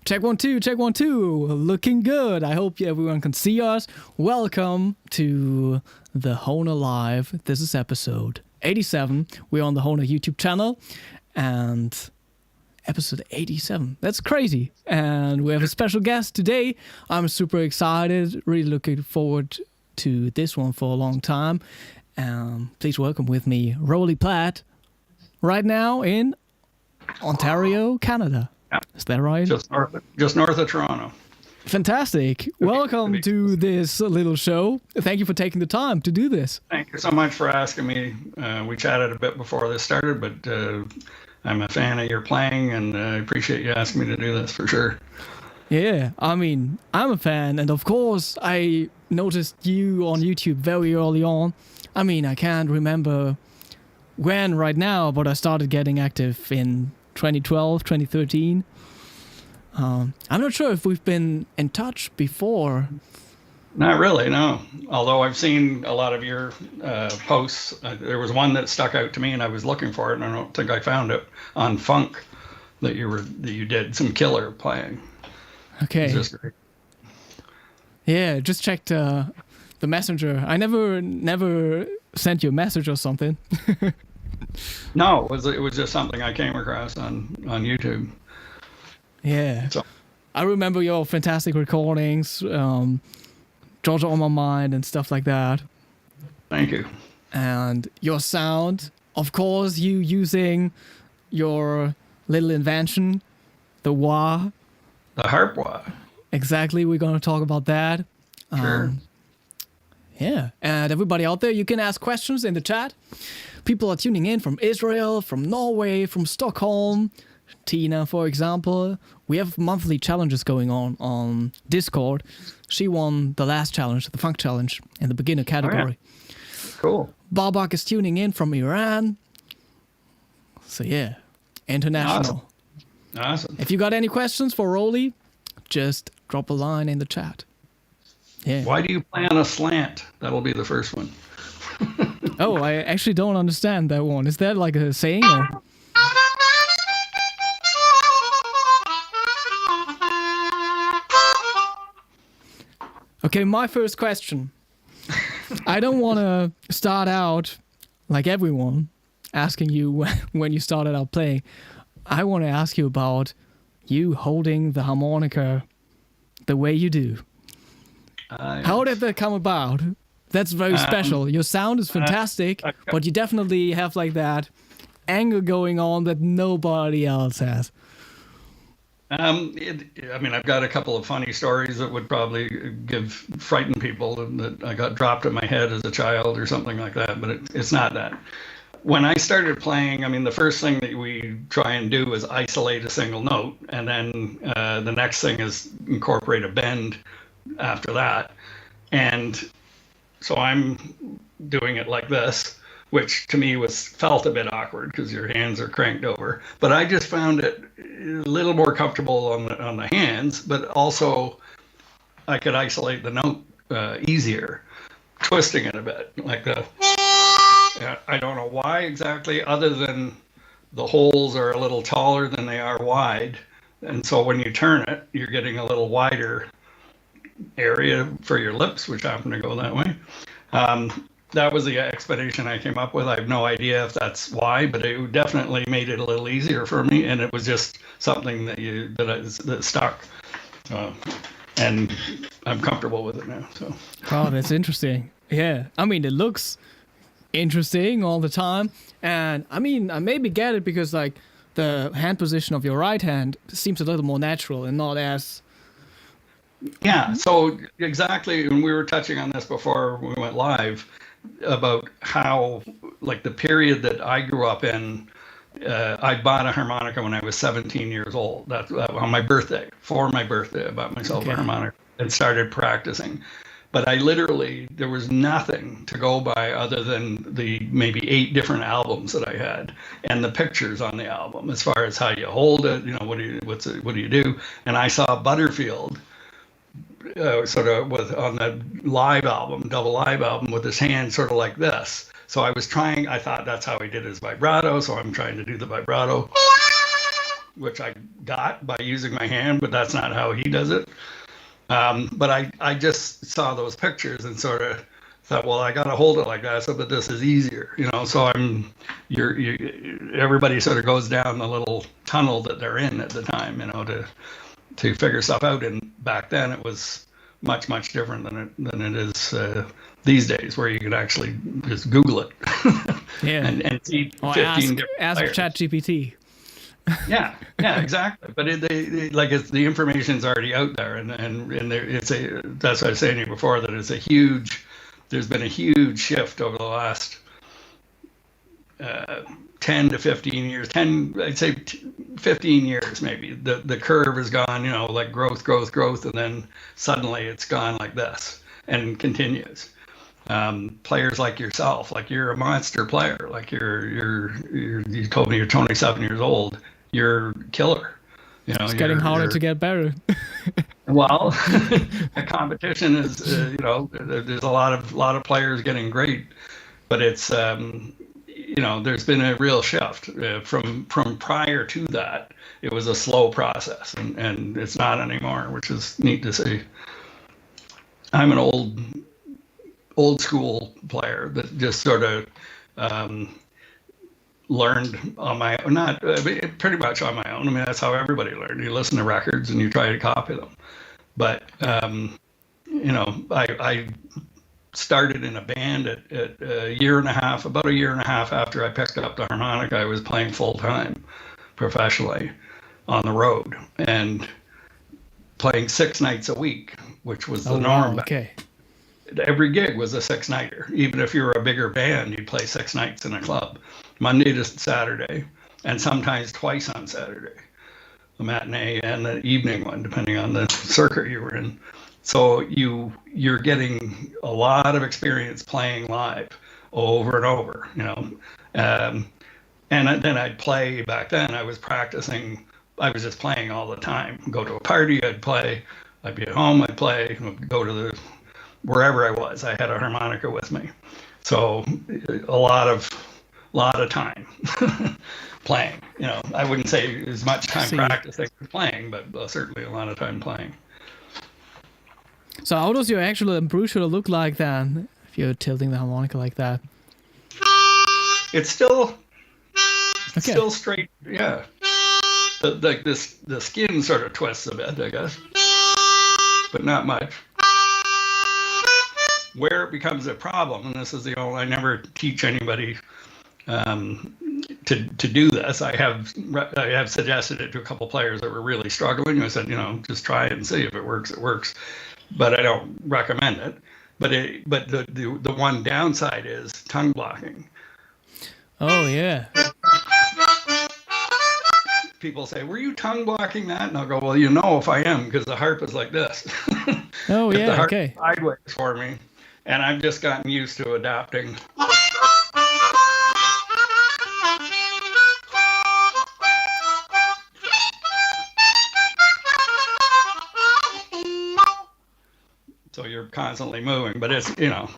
Check 1 2, check 1 2. Looking good. I hope everyone can see us. Welcome to the Hohner Live. This is episode 87. We're on the Hohner YouTube channel and episode 87. That's crazy. And we have a special guest today. I'm super excited. Really looking forward to this one for a long time. Please welcome with me Roly Platt right now in Ontario, Canada. Yeah. Is that right? Just north of Toronto. Fantastic. Welcome to this little show. Thank you for taking the time to do this. Thank you so much for asking me. We chatted a bit before this started, but I'm a fan of your playing, and I appreciate you asking me to do this for sure. Yeah, I mean, I'm a fan, and of course, I noticed you on YouTube very early on. I mean, I can't remember when right now, but I started getting active in 2012, 2013. I'm not sure if we've been in touch before. Not really, no. Although I've seen a lot of your posts. There was one that stuck out to me, and I was looking for it, and I don't think I found it on Funk that you did some killer playing. Okay. It's just great. Yeah, just checked the messenger. I never sent you a message or something. No, it was just something I came across on YouTube. Yeah. So. I remember your fantastic recordings, Georgia on My Mind and stuff like that. Thank you. And your sound, of course, you using your little invention, the wah. The harp wah. Exactly, we're going to talk about that. Sure. Yeah, and everybody out there, you can ask questions in the chat. People are tuning in from Israel, from Norway, from Stockholm. Tina, for example. We have monthly challenges going on Discord. She won the last challenge, the Funk Challenge, in the beginner category. Oh, yeah. Cool. Babak is tuning in from Iran. So yeah, international. Awesome. If you got any questions for Roly, just drop a line in the chat. Yeah. Why do you play on a slant? That'll be the first one. Oh, I actually don't understand that one. Is that like a saying? Or? Okay, my first question. I don't want to start out like everyone asking you when you started out playing. I want to ask you about you holding the harmonica the way you do. How did that come about? That's very special. Your sound is fantastic, but you definitely have like that angle going on that nobody else has. I've got a couple of funny stories that would probably frighten people that I got dropped at my head as a child or something like that, but it's not that. When I started playing, the first thing that we try and do is isolate a single note, and then the next thing is incorporate a bend after that. And so I'm doing it like this, which to me felt a bit awkward because your hands are cranked over. But I just found it a little more comfortable on the hands, but also I could isolate the note easier, twisting it a bit like the. I don't know why exactly, other than the holes are a little taller than they are wide, and so when you turn it, you're getting a little wider area for your lips, which happen to go that way. That was the explanation I came up with. I have no idea if that's why, but it definitely made it a little easier for me, and it was just something that stuck. And I'm comfortable with it now. So. Oh, that's interesting. Yeah, it looks interesting all the time, and I maybe get it because like the hand position of your right hand seems a little more natural and not as. Yeah, so exactly, and we were touching on this before we went live about how, like, the period that I grew up in, I bought a harmonica when I was 17 years old. That's on my birthday. For my birthday, I bought myself a harmonica and started practicing. But there was nothing to go by other than the maybe 8 different albums that I had and the pictures on the album as far as how you hold it, what do you do? And I saw Butterfield sort of on the live album, double live album, with his hand sort of like this. So I thought that's how he did his vibrato, so I'm trying to do the vibrato. which I got by using my hand, but that's not how he does it. But I just saw those pictures and sort of thought, well, I got to hold it like that, so that this is easier, So everybody sort of goes down the little tunnel that they're in at the time, to figure stuff out. And back then it was much, much different than it is these days, where you can actually just Google it Yeah. and see 15 different ask players. ChatGPT. Yeah, exactly. But the information's already out there, and that's what I was saying to you before, that there's been a huge shift over the last 10 to 15 years. I'd say 15 years maybe. The curve has gone, like growth, and then suddenly it's gone like this and continues. Players like yourself, like you're a monster player, like you told me you're 27 years old, you're killer. It's getting harder to get better. Well, the competition is, there's a lot of players getting great, but it's, there's been a real shift from prior to that. It was a slow process, and it's not anymore, which is neat to see. I'm an old school player that just sort of learned on my own, pretty much on my own. I mean, that's how everybody learned. You listen to records and you try to copy them. But, I started in a band at about a year and a half after I picked up the harmonica. I was playing full time professionally on the road and playing 6 nights a week, which was the norm. Okay. Every gig was a 6-nighter. Even if you were a bigger band, you'd play 6 nights in a club, Monday to Saturday, and sometimes twice on Saturday, the matinee and the evening one, depending on the circuit you were in. So you're getting a lot of experience playing live over and over, and then I'd play. Back then I was practicing. I was just playing all the time. Go to a party, I'd play. I'd be at home, I'd play. Go to wherever I was, I had a harmonica with me. So a lot of time playing. I wouldn't say as much time practicing and playing, but certainly a lot of time playing. So how does your actual embouchure look like then, if you're tilting the harmonica like that? It's still straight, yeah. The skin sort of twists a bit, I guess, but not much. Where it becomes a problem, and this is I never teach anybody to do this. I have suggested it to a couple players that were really struggling. I said, just try it and see if it works. It works, but I don't recommend it. But the one downside is tongue blocking. Oh yeah. People say, "Were you tongue blocking that?" And I'll go, "Well, if I am, because the harp is like this." Oh yeah. The harp Okay. is sideways for me. And I've just gotten used to adapting. So you're constantly moving, but it's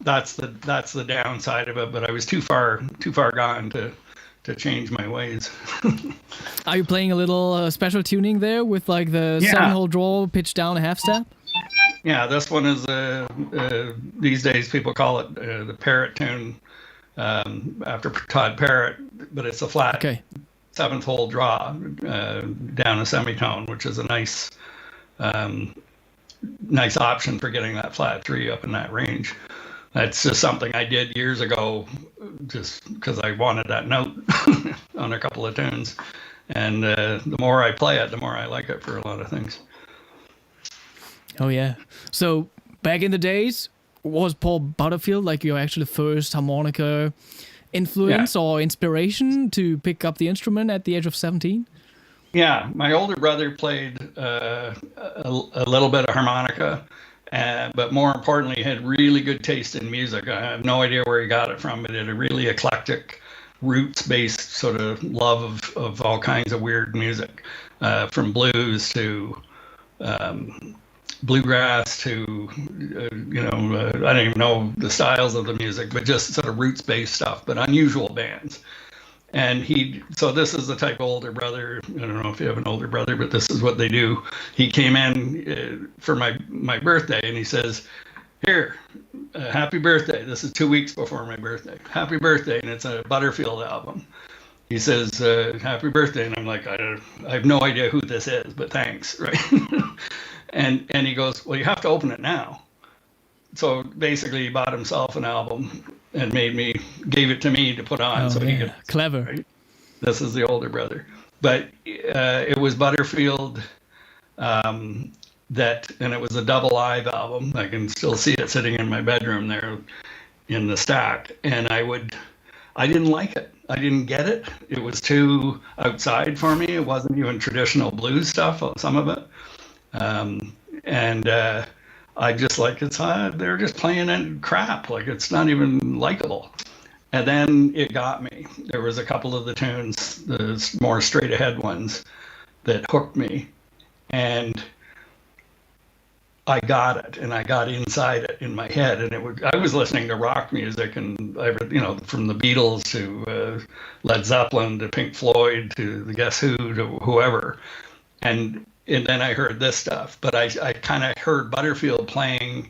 that's the downside of it. But I was too far gone to change my ways. Are you playing a little special tuning there with like the 7-hole draw pitch down a half step? Yeah, this one is these days people call it the Parrot tune after Todd Parrott, but it's a flat 7th hole draw down a semitone, which is a nice option for getting that flat 3 up in that range. That's just something I did years ago, just because I wanted that note on a couple of tunes, and the more I play it, the more I like it for a lot of things. Oh yeah. So back in the days, was Paul Butterfield like your actually first harmonica influence or inspiration to pick up the instrument at the age of 17? Yeah, my older brother played a little bit of harmonica, but more importantly, had really good taste in music. I have no idea where he got it from, but it had a really eclectic, roots-based sort of love of all kinds of weird music, from blues to bluegrass to, I don't even know the styles of the music, but just sort of roots-based stuff, but unusual bands. And so this is the type of older brother. I don't know if you have an older brother, but this is what they do. He came in for my birthday, and he says, "Here, happy birthday. This is 2 weeks before my birthday. Happy birthday." And it's a Butterfield album. He says, "Happy birthday." And I'm like, I have no idea who this is, but thanks. Right. and he goes, "Well, you have to open it now." So basically he bought himself an album and gave it to me to put on. He could, clever. Right? This is the older brother. But it was Butterfield, and it was a double live album. I can still see it sitting in my bedroom there in the stack. And I didn't like it. I didn't get it. It was too outside for me. It wasn't even traditional blues stuff, some of it. I just like they're just playing in crap. Like, it's not even likable. And then it got me. There was a couple of the tunes, the more straight ahead ones, that hooked me. And I got it, and I got inside it in my head. And I was listening to rock music, and from the Beatles to Led Zeppelin to Pink Floyd to the Guess Who to whoever. And then I heard this stuff, but I kind of heard Butterfield playing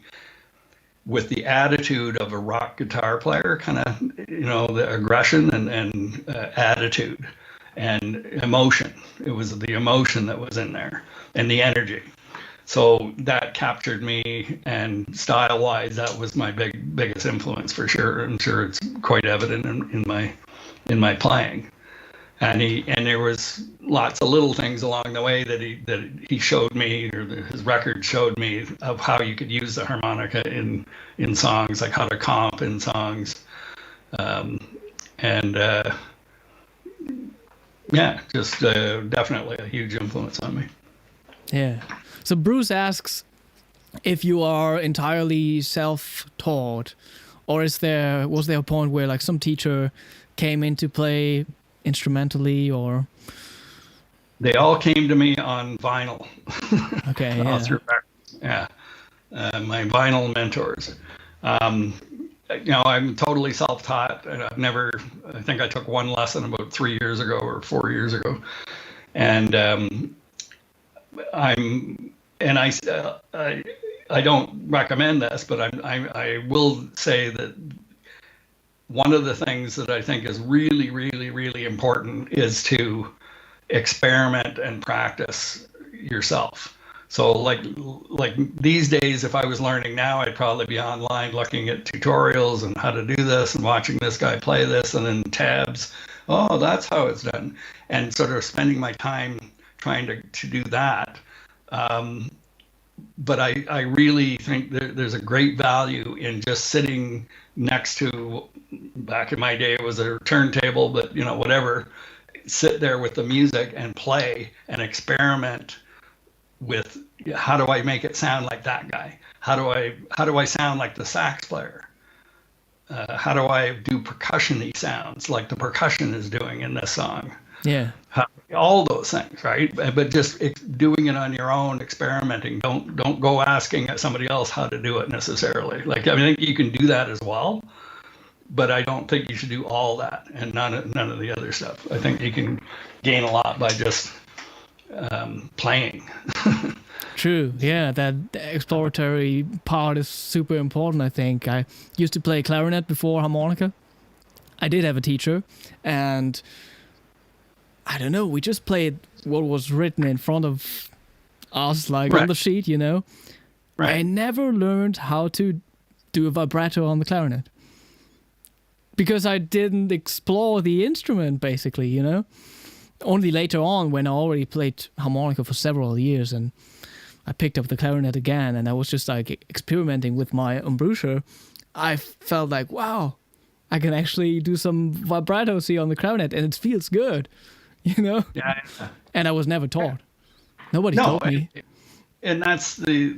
with the attitude of a rock guitar player, kind of, the aggression and attitude and emotion. It was the emotion that was in there and the energy. So that captured me, and style-wise, that was my biggest influence for sure. I'm sure it's quite evident in my playing. And there was lots of little things along the way that he showed me, or his record showed me, of how you could use the harmonica in songs, like how to comp in songs, just definitely a huge influence on me. Yeah. So Bruce asks if you are entirely self-taught, or was there a point where like some teacher came in to play instrumentally, or? They all came to me on vinyl. Okay, yeah. My vinyl mentors. I'm totally self-taught, and I think I took one lesson about 3 years ago or 4 years ago. And I don't recommend this, but I will say that one of the things that I think is really, really, really important is to experiment and practice yourself. So like these days, if I was learning now, I'd probably be online looking at tutorials and how to do this and watching this guy play this, and then tabs. Oh, that's how it's done. And sort of spending my time trying to do that. But I really think there's a great value in just sitting next to, back in my day it was a turntable, but whatever, sit there with the music and play and experiment with, how do I make it sound like that guy? How do I sound like the sax player? How do I do percussion-y sounds like the percussion is doing in this song? Yeah. All those things, right? But just doing it on your own, experimenting. Don't go asking somebody else how to do it necessarily. Like, I think you can do that as well, but I don't think you should do all that and none of the other stuff. I think you can gain a lot by just playing. True. Yeah, that exploratory part is super important, I think. I used to play clarinet before harmonica. I did have a teacher, and I don't know, we just played what was written in front of us, like on the sheet, Right. I never learned how to do a vibrato on the clarinet because I didn't explore the instrument, basically, Only later on, when I already played harmonica for several years and I picked up the clarinet again and I was just like experimenting with my embouchure, I felt like, wow, I can actually do some vibratos here on the clarinet and it feels good. Yeah. And I was never taught. Nobody taught me. And that's the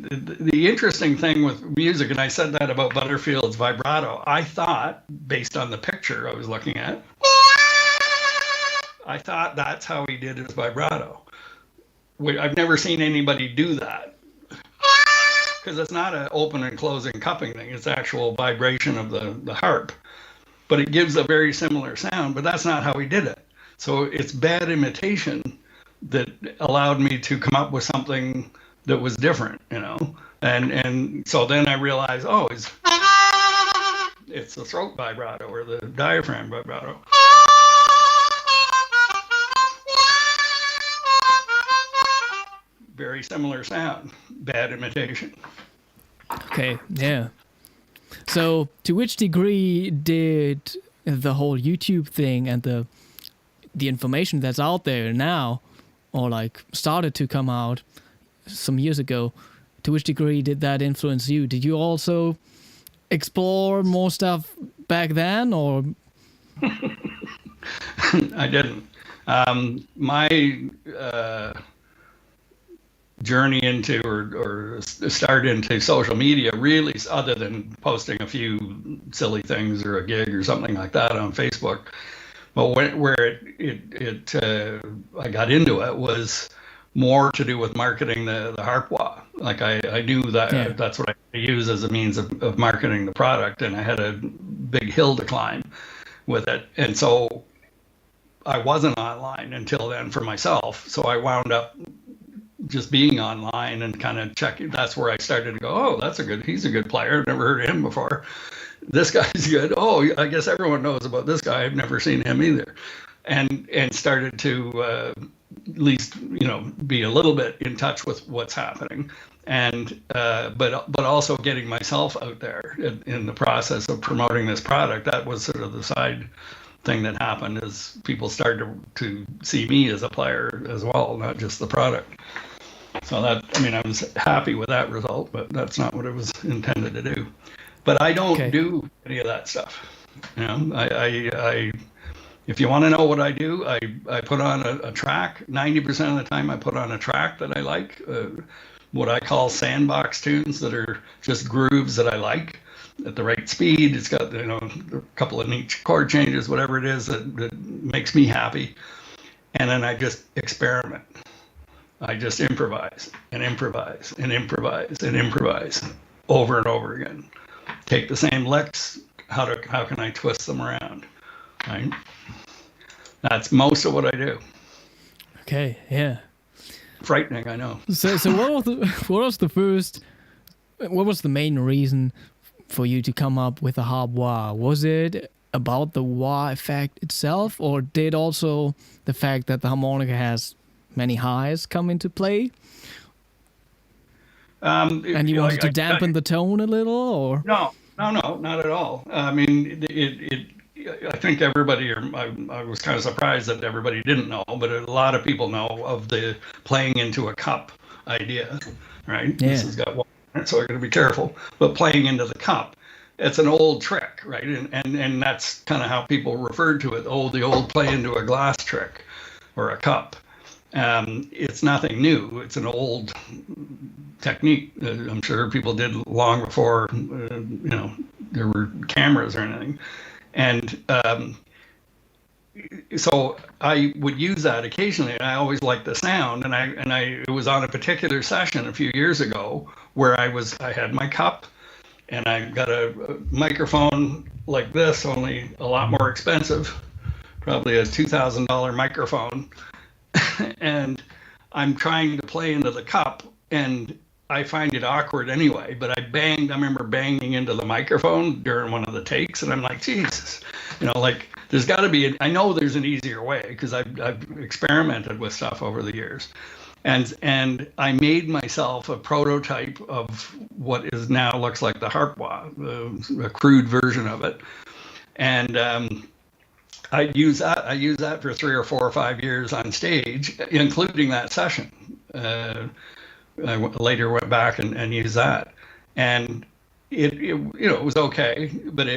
interesting thing with music, and I said that about Butterfield's vibrato. I thought, based on the picture I was looking at, I thought that's how he did his vibrato. I've never seen anybody do that, because it's not an open and closing cupping thing. It's actual vibration of the harp. But it gives a very similar sound, but that's not how he did it. So it's bad imitation that allowed me to come up with something that was different, you know. And so then I realized, oh, it's the throat vibrato or the diaphragm vibrato. Very similar sound, bad imitation. Okay, yeah. So to which degree did the whole YouTube thing and the information that's out there now, or like started to come out some years ago, to which degree did that influence you? Did you also explore more stuff back then, or? I didn't. My journey into or start into social media really, other than posting a few silly things or a gig or something like that on Facebook, but where I got into it was more to do with marketing the harpwa. Like I knew that that's what I use as a means of marketing the product, and I had a big hill to climb with it. And so I wasn't online until then for myself. So I wound up just being online and kind of checking. That's where I started to go, oh, he's a good player. I've never heard of him before. This guy's good. Oh, I guess everyone knows about this guy. I've never seen him either. And started to at least, you know, be a little bit in touch with what's happening. And but also getting myself out there in the process of promoting this product. That was sort of the side thing that happened, as people started to see me as a player as well, not just the product. So that, I mean, I was happy with that result, but that's not what it was intended to do. But I don't do any of that stuff. You know, I if you want to know what I do, I put on a track. 90% of the time I put on a track that I like, what I call sandbox tunes that are just grooves that I like at the right speed. It's got, you know, a couple of neat chord changes, whatever it is that makes me happy. And then I just experiment. I just improvise and improvise and improvise and improvise over and over again. Take the same licks. How can I twist them around? Right. That's most of what I do. Okay. Yeah. Frightening, I know. So what was the main reason for you to come up with a harp wah? Was it about the wah effect itself, or did also the fact that the harmonica has many highs come into play? And you wanted to dampen the tone a little, or? No, not at all. I mean, I think everybody, I was kind of surprised that everybody didn't know, but a lot of people know of the playing into a cup idea, right? Yeah. This has got one, so I got to be careful. But playing into the cup, it's an old trick, right? And that's kind of how people referred to it. The old play into a glass trick or a cup. It's nothing new. It's an old technique that I'm sure people did long before, you know, there were cameras or anything. And so I would use that occasionally, and I always liked the sound. And it was on a particular session a few years ago where I had my cup, and I got a microphone like this, only a lot more expensive, probably a $2,000 microphone. And I'm trying to play into the cup, and I find it awkward anyway, but I remember banging into the microphone during one of the takes, and I'm like, Jesus, you know, like there's got to be, I know there's an easier way, because I've experimented with stuff over the years. And I made myself a prototype of what is now looks like the harpwa, a crude version of it. And I use that for 3 or 4 or 5 years on stage, including that session. I later went back and used that, and it you know, it was okay, but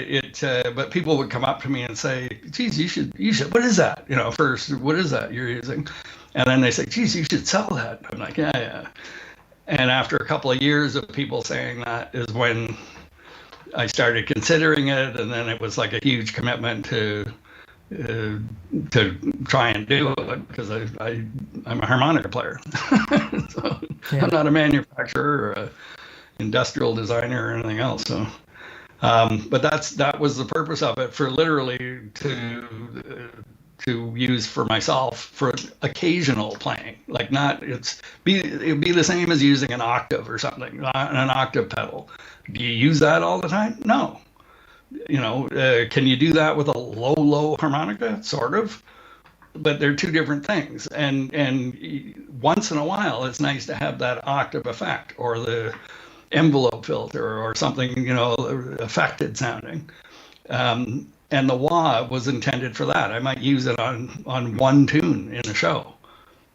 but people would come up to me and say, "Geez, you should. What is that? You know, first, what is that you're using?" And then they say, "Geez, you should sell that." I'm like, yeah. And after a couple of years of people saying that is when I started considering it, and then it was like a huge commitment to try and do it, because I'm a harmonica player. So yeah. I'm not a manufacturer or a industrial designer or anything else. So, but that was the purpose of it, for literally to to use for myself for occasional playing. Like it'd be the same as using an octave or something, an octave pedal. Do you use that all the time? No. Can you do that with a low harmonica? Sort of. But they're two different things. And once in a while, it's nice to have that octave effect or the envelope filter or something, affected sounding. And the wah was intended for that. I might use it on one tune in a show,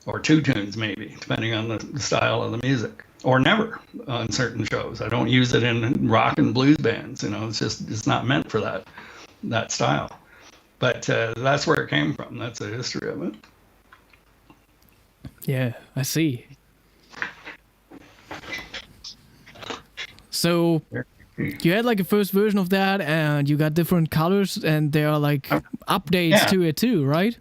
or two tunes maybe, depending on the style of the music, or never on certain shows. I don't use it in rock and blues bands. It's not meant for that style. But that's where it came from. That's the history of it. Yeah, I see. So you had like a first version of that, and you got different colors, and there are like updates to it too, right?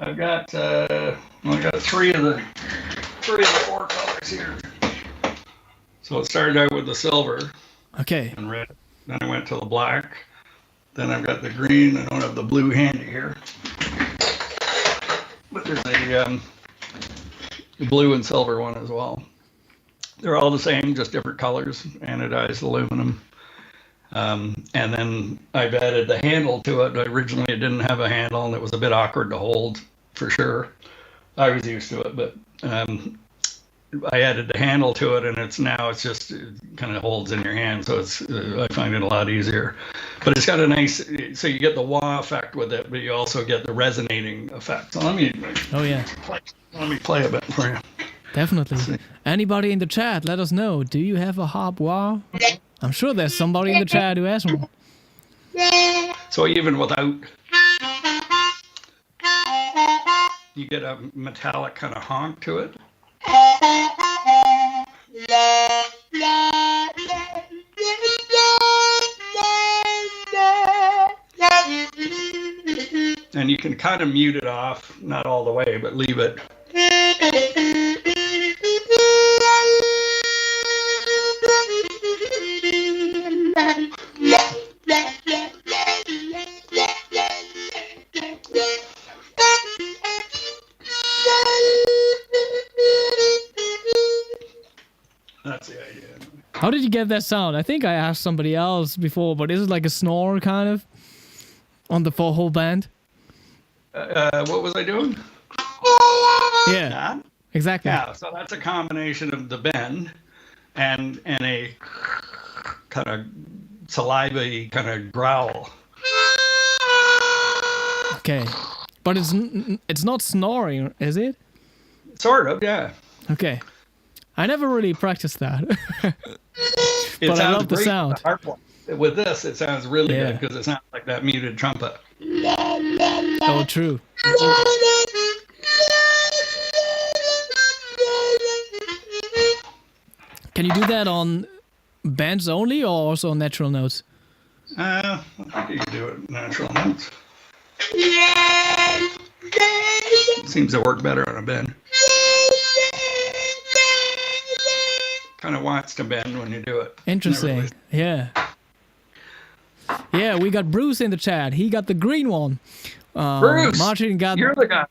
I've got three of the four colors here. So it started out with the silver, and red. Then I went to the black. Then I've got the green. I don't have the blue handy here, but there's a blue and silver one as well. They're all the same, just different colors, anodized aluminum. And then I've added the handle to it. Originally, it didn't have a handle, and it was a bit awkward to hold, for sure. I was used to it, but I added the handle to it, and it just kind of holds in your hand, so I find it a lot easier. But it's got a nice, so you get the wah effect with it, but you also get the resonating effect. So let me play a bit for you. Definitely. Anybody in the chat, let us know. Do you have a harp wah? I'm sure there's somebody in the chat who has one. So even without, you get a metallic kind of honk to it. And you can kind of mute it off, not all the way, but leave it. That's the idea. How did you get that sound? I think I asked somebody else before, but is it like a snore kind of on the whole band? What was I doing? Yeah, that? Exactly. Yeah, so that's a combination of the bend and a kind of saliva-y kind of growl. Okay, but it's not snoring, is it? Sort of, yeah. Okay, I never really practiced that. But I love the sound. With this, it sounds really good because it sounds like that muted trumpet. Oh, true. Can you do that on bands only or also on natural notes? I think you can do it natural notes. Seems to work better on a bend. Kind of wants to bend when you do it. Interesting. Yeah. Yeah, we got Bruce in the chat. He got the green one. Bruce, Martin got you're the guy.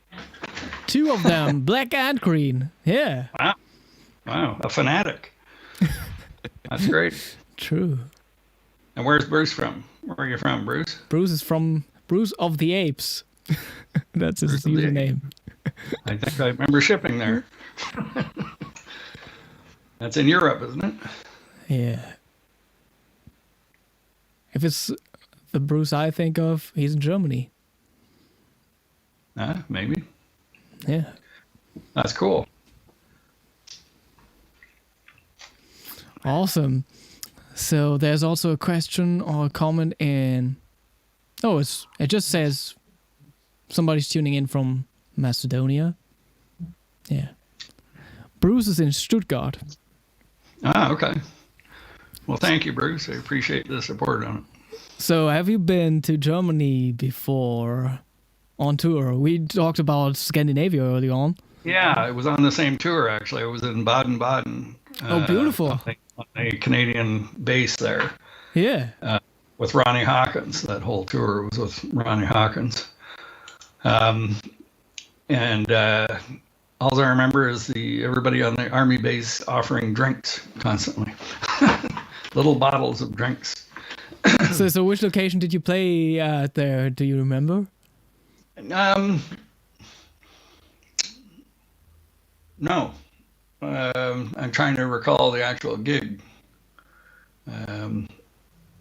Two of them, black and green. Yeah. Wow, a fanatic. That's great. True. And where's Bruce from? Where are you from, Bruce? Bruce is from Bruce of the Apes. That's his username. I think I remember shipping there. That's in Europe, isn't it? Yeah. If it's the Bruce I think of, he's in Germany. Maybe. Yeah. That's cool. Awesome. So there's also a question or a comment in... Oh, it just says somebody's tuning in from Macedonia. Yeah. Bruce is in Stuttgart. Okay. Well, thank you, Bruce. I appreciate the support on it. So have you been to Germany before on tour? We talked about Scandinavia early on. Yeah, I was on the same tour, actually. I was in Baden-Baden. Oh, beautiful. On a Canadian base there. Yeah. With Ronnie Hawkins. That whole tour was with Ronnie Hawkins. And all I remember is everybody on the army base offering drinks constantly, little bottles of drinks. So which location did you play there? Do you remember? No. I'm trying to recall the actual gig.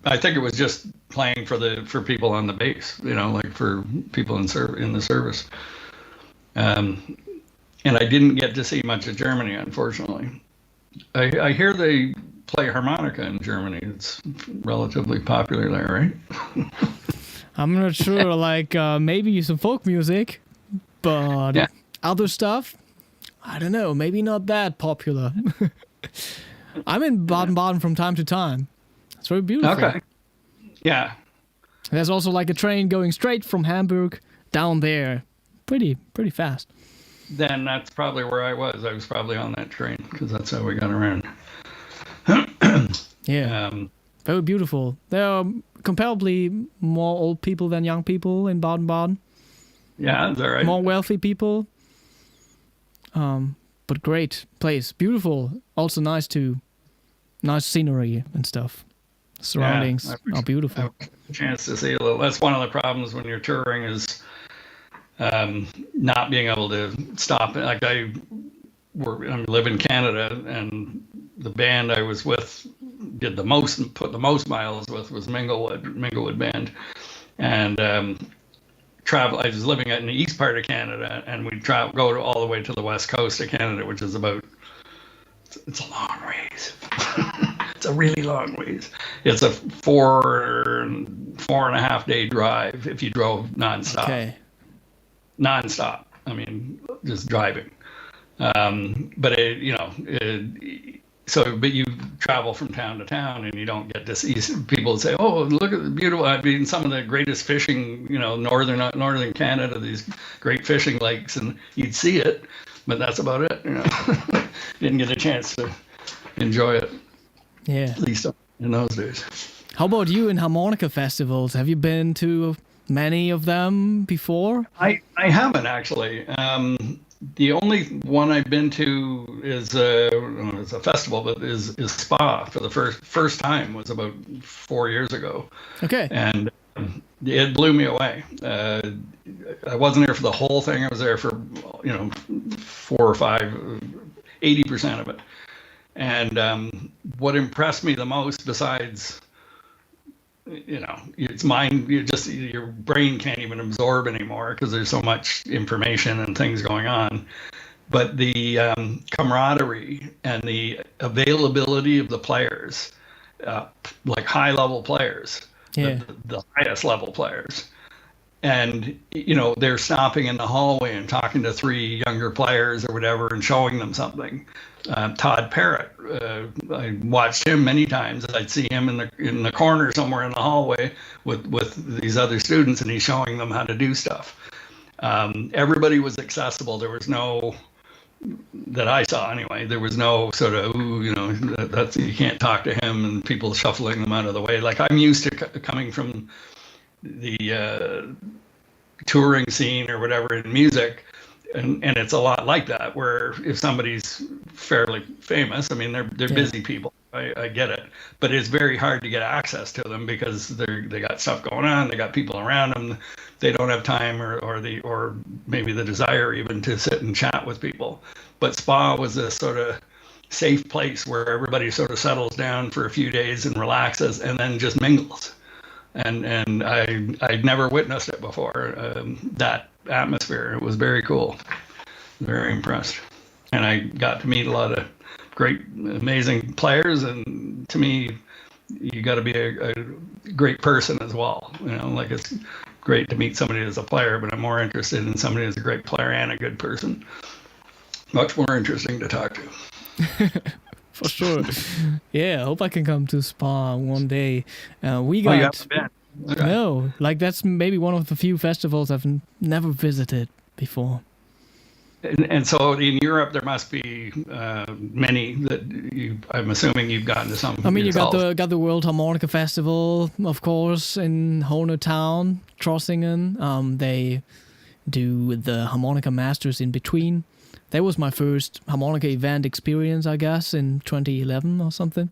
I think it was just playing for people on the base, like for people in the service. And I didn't get to see much of Germany, unfortunately. I hear they play harmonica in Germany. It's relatively popular there, right? I'm not sure. Like maybe some folk music, but yeah. Other stuff, I don't know. Maybe not that popular. I'm in Baden-Baden from time to time. It's very beautiful. Okay. Yeah. There's also like a train going straight from Hamburg down there. Pretty fast. Then that's probably where I was. I was probably on that train because that's how we got around. Yeah. Very beautiful. There are comparably more old people than young people in Baden-Baden. Yeah, is that right? More wealthy people. But great place. Beautiful. Also nice scenery and stuff. Surroundings are beautiful. I have a chance to see a little. That's one of the problems when you're touring is not being able to stop. Like I live in Canada, and the band I was with put the most miles with was Minglewood Band, and travel. I was living in the east part of Canada, and we'd go all the way to the west coast of Canada, which is it's a long ways. It's a really long ways. It's a 4.5 day drive if you drove nonstop. Okay. Nonstop. I mean, just driving. But but you travel from town to town, and you don't get to see people say, "Oh, look at the beautiful." I mean, some of the greatest fishing, northern Canada, these great fishing lakes, and you'd see it, but that's about it. Didn't get a chance to enjoy it. Yeah. At least in those days. How about you in harmonica festivals? Have you been to many of them before? I haven't actually. The only one I've been to is it's a festival, but is Spa for the first time was about 4 years ago. Okay. And it blew me away. I wasn't there for the whole thing. I was there for 4 or 5, 80% of it. And what impressed me the most, besides it's your brain can't even absorb anymore because there's so much information and things going on. But the camaraderie and the availability of the players, like high level players, the highest level players. And, they're stopping in the hallway and talking to 3 younger players or whatever and showing them something. Todd Parrott, I watched him many times. I'd see him in the corner somewhere in the hallway with these other students, and he's showing them how to do stuff. Everybody was accessible. There was no, that I saw anyway, there was no sort of, that's you can't talk to him and people shuffling them out of the way. Like I'm used to coming from the touring scene or whatever in music, and it's a lot like that, where if somebody's fairly famous, I mean they're busy people, I get it, but it's very hard to get access to them because they got stuff going on, they got people around them, they don't have time or maybe the desire even to sit and chat with people. But Spa was this sort of safe place where everybody sort of settles down for a few days and relaxes and then just mingles. And I'd never witnessed it before, that atmosphere. It was very cool. Very impressed. And I got to meet a lot of great, amazing players. And to me, you got to be a great person as well. Like it's great to meet somebody as a player, but I'm more interested in somebody as a great player and a good person. Much more interesting to talk to. For sure. Yeah, I hope I can come to Spa one day. We you got haven't been? Okay. No, like that's maybe one of the few festivals I've never visited before. And so in Europe there must be many that I'm assuming you've gotten to some. I mean, yourself. you got the World Harmonica Festival, of course, in Hohner town, Trossingen. do the harmonica masters in between. That was my first harmonica event experience, I guess, in 2011 or something.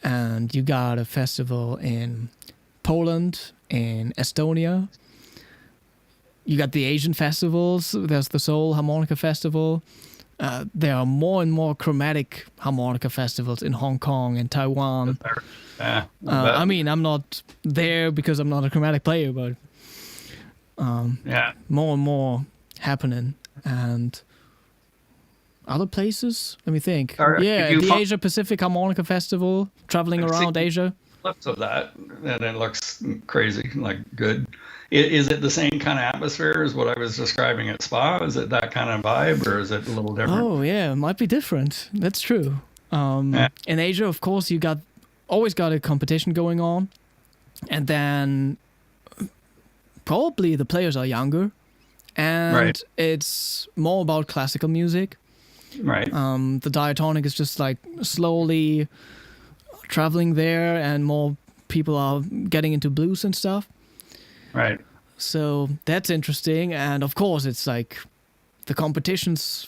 And you got a festival in Poland, in Estonia. You got the Asian festivals. There's the Seoul Harmonica Festival. There are more and more chromatic harmonica festivals in Hong Kong and Taiwan. I mean, I'm not there because I'm not a chromatic player, but more and more happening. And other places, let me think. The Asia Pacific Harmonica Festival, traveling around Asia. Clips of that, and it looks crazy, like good. Is it the same kind of atmosphere as what I was describing at Spa? Is it that kind of vibe, or is it a little different? Oh yeah, it might be different. That's true. In Asia, of course, you always got a competition going on, and then probably the players are younger, and it's more about classical music. Right. The diatonic is just like slowly traveling there, and more people are getting into blues and stuff. Right. So that's interesting, and of course, it's like the competitions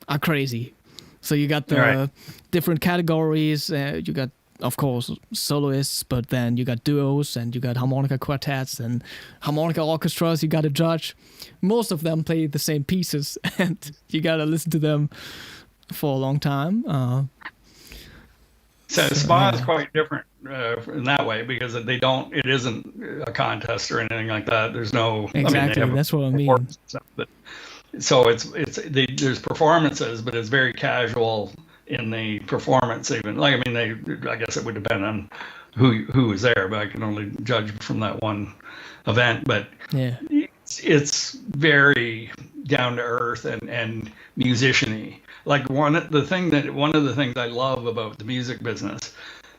are crazy. So you got the different categories. You got, of course, soloists, but then you got duos, and you got harmonica quartets and harmonica orchestras. You got to judge. Most of them play the same pieces, and you got to listen to them for a long time. So Spa is quite different in that way, because it isn't a contest or anything like that. There's no exactly. That's what I mean. But, so there's performances, but it's very casual in the performance. Even I guess it would depend on who is there, but I can only judge from that one event. But it's very down to earth and musician-y. Like one of the things I love about the music business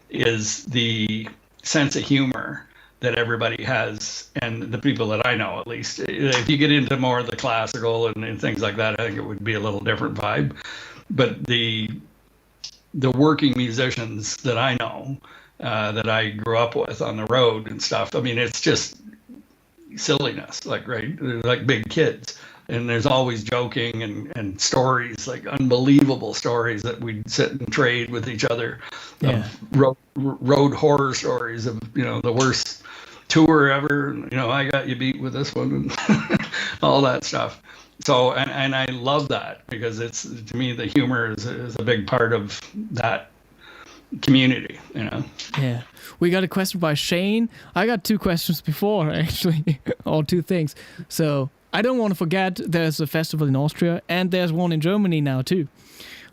is the sense of humor that everybody has, and the people that I know, at least. If you get into more of the classical and things like that, I think it would be a little different vibe. But the working musicians that I know, that I grew up with on the road and stuff, I mean, it's just silliness, like they're like big kids. And there's always joking and stories, like unbelievable stories that we'd sit and trade with each other. Road horror stories of, the worst tour ever. I got you beat with this one, and all that stuff. So, and I love that, because to me, the humor is a big part of that community, Yeah. We got a question by Shane. I got two questions before, actually, or two things. So I don't want to forget there's a festival in Austria, and there's one in Germany now too.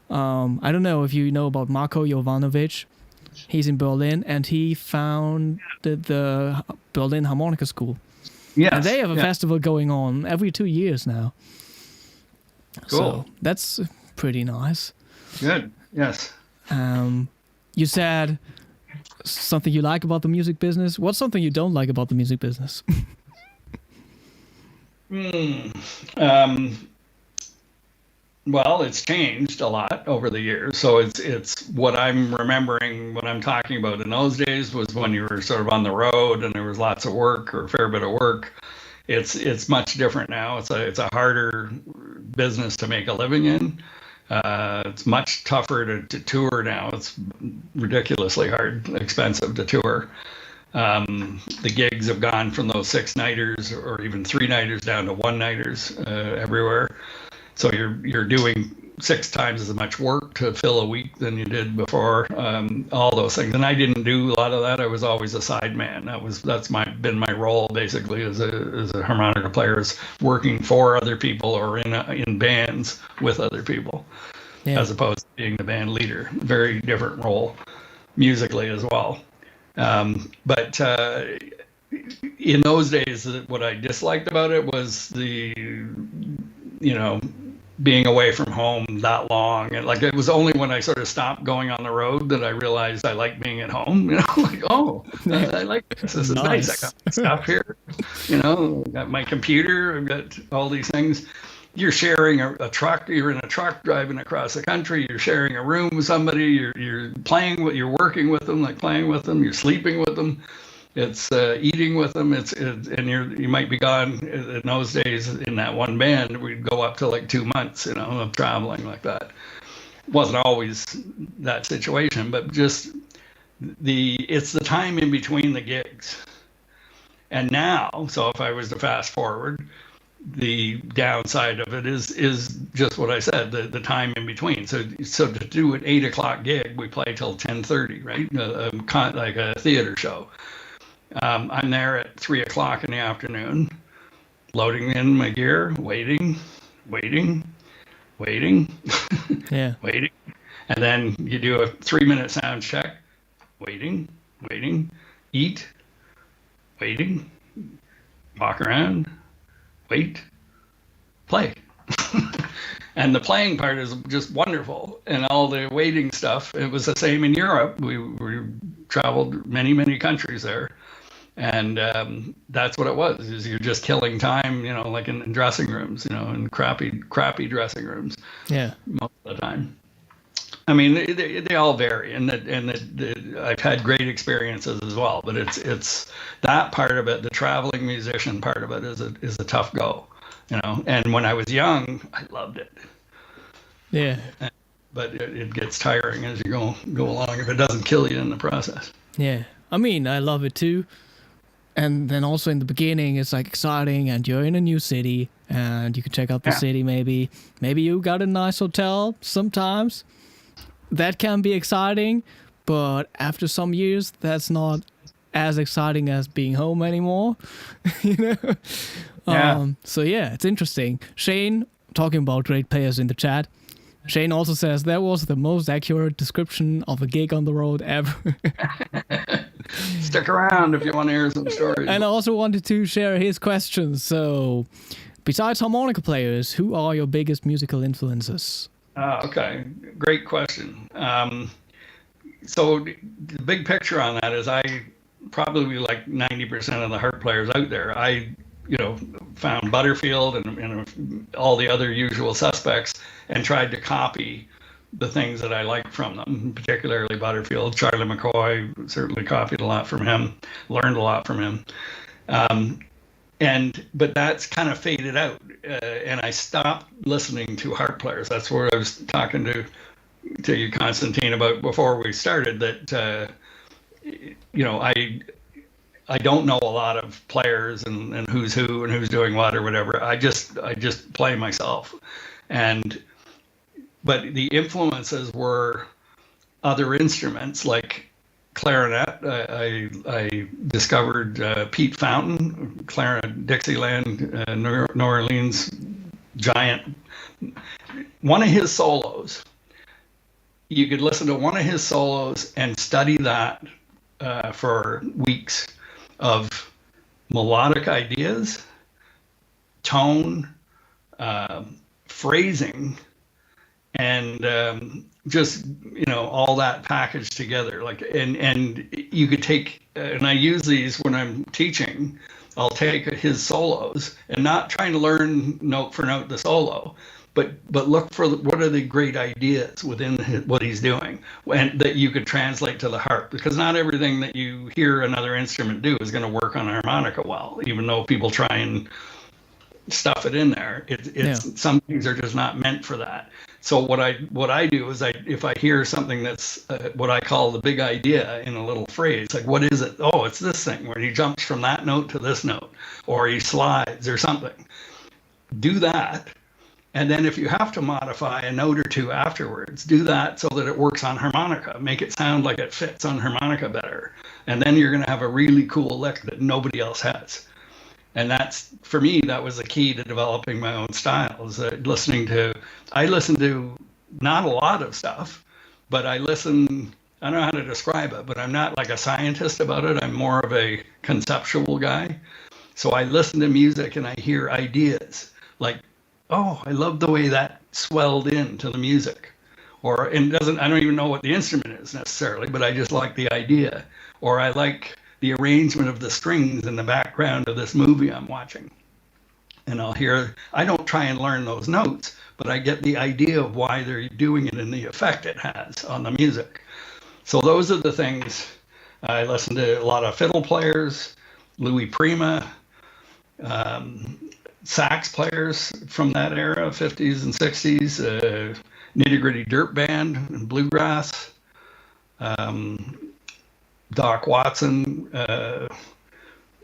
I don't know if you know about Marko Jovanovic. He's in Berlin, and he founded the Berlin Harmonica School. Yes. And they have a festival going on every 2 years now. Cool. So that's pretty nice. Good. Yes. You said something you like about the music business. What's something you don't like about the music business? Well, it's changed a lot over the years. So it's what I'm remembering, what I'm talking about in those days was when you were sort of on the road and there was lots of work, or a fair bit of work. It's much different now. It's a harder business to make a living in. It's much tougher to tour now. It's ridiculously expensive to tour. The gigs have gone from those 6-nighters or even 3-nighters down to 1-nighters everywhere. So you're doing 6 times as much work to fill a week than you did before. All those things, and I didn't do a lot of that. I was always a sideman. That's been my role basically as a harmonica player, is working for other people or in bands with other people, as opposed to being the band leader. Very different role musically as well. But in those days, what I disliked about it was being away from home that long. And like, it was only when I sort of stopped going on the road that I realized I like being at home. I like this. This is nice. I got my stuff here. I got my computer. I've got all these things. You're sharing a truck. You're in a truck driving across the country. You're sharing a room with somebody. You're playing with. You're working with them, like playing with them. You're sleeping with them. It's eating with them. And you might be gone. In those days, in that one band, we'd go up to like 2 months, of traveling like that. Wasn't always that situation, but just it's the time in between the gigs. And now, so if I was to fast forward, the downside of it is just what I said, the time in between. So to do an 8 o'clock gig, we play till 10:30, right? Like a theater show. I'm there at 3 o'clock in the afternoon, loading in my gear, waiting, Yeah. waiting, and then you do a 3-minute sound check, waiting, eat, waiting, walk around, wait, play. And the playing part is just wonderful. And all the waiting stuff, it was the same in Europe. We traveled many countries there. And that's what it was, is you're just killing time, like in dressing rooms, in crappy dressing rooms. Yeah. Most of the time. I mean, they all vary, and I've had great experiences as well. But it's that part of it, the traveling musician part of it, is a tough go, And when I was young, I loved it. Yeah. But it gets tiring as you go along if it doesn't kill you in the process. Yeah. I mean, I love it too. And then also in the beginning, it's like exciting, and you're in a new city, and you can check out the city. Maybe you got a nice hotel. Sometimes that can be exciting, but after some years, that's not as exciting as being home anymore. Yeah. So yeah, it's interesting. Shane, talking about great players in the chat. Shane also says that was the most accurate description of a gig on the road ever. Stick around if you want to hear some stories. And I also wanted to share his questions. So, besides harmonica players, who are your biggest musical influences? Okay, great question. So the big picture on that is I probably like 90% of the harp players out there. I found Butterfield and all the other usual suspects and tried to copy the things that I liked from them, particularly Butterfield. Charlie McCoy, certainly copied a lot from him, learned a lot from him. But that's kind of faded out, and I stopped listening to harp players. That's what I was talking to you, Konstantin, about before we started, that I don't know a lot of players and who's who and who's doing what or whatever. I just play myself. But the influences were other instruments like clarinet. I discovered Pete Fountain, clarinet, Dixieland, New Orleans giant. One of his solos, you could listen to one of his solos and study that for weeks, of melodic ideas, tone, phrasing, and just all that packaged together. And you could take, and I use these when I'm teaching. I'll take his solos and not trying to learn note for note the solo, but look for what are the great ideas within what he's doing, and that you could translate to the harp, because not everything that you hear another instrument do is going to work on harmonica well, even though people try and stuff it in there. Some things are just not meant for that. So what I do is if I hear something that's what I call the big idea in a little phrase, like what is it? Oh, it's this thing where he jumps from that note to this note, or he slides or something. Do that. And then if you have to modify a note or two afterwards, do that so that it works on harmonica. Make it sound like it fits on harmonica better. And then you're going to have a really cool lick that nobody else has. And that's, for me, that was the key to developing my own style. Is I listen to not a lot of stuff, but I don't know how to describe it, but I'm not like a scientist about it. I'm more of a conceptual guy. So I listen to music and I hear ideas like, oh, I love the way that swelled into the music. I don't even know what the instrument is necessarily, but I just like the idea. Or I like the arrangement of the strings in the background of this movie I'm watching. And I don't try and learn those notes, but I get the idea of why they're doing it and the effect it has on the music. So those are the things I listened to a lot of fiddle players, Louis Prima, um, sax players from that era, 50s and 60s, Nitty Gritty Dirt Band and bluegrass, um, Doc Watson.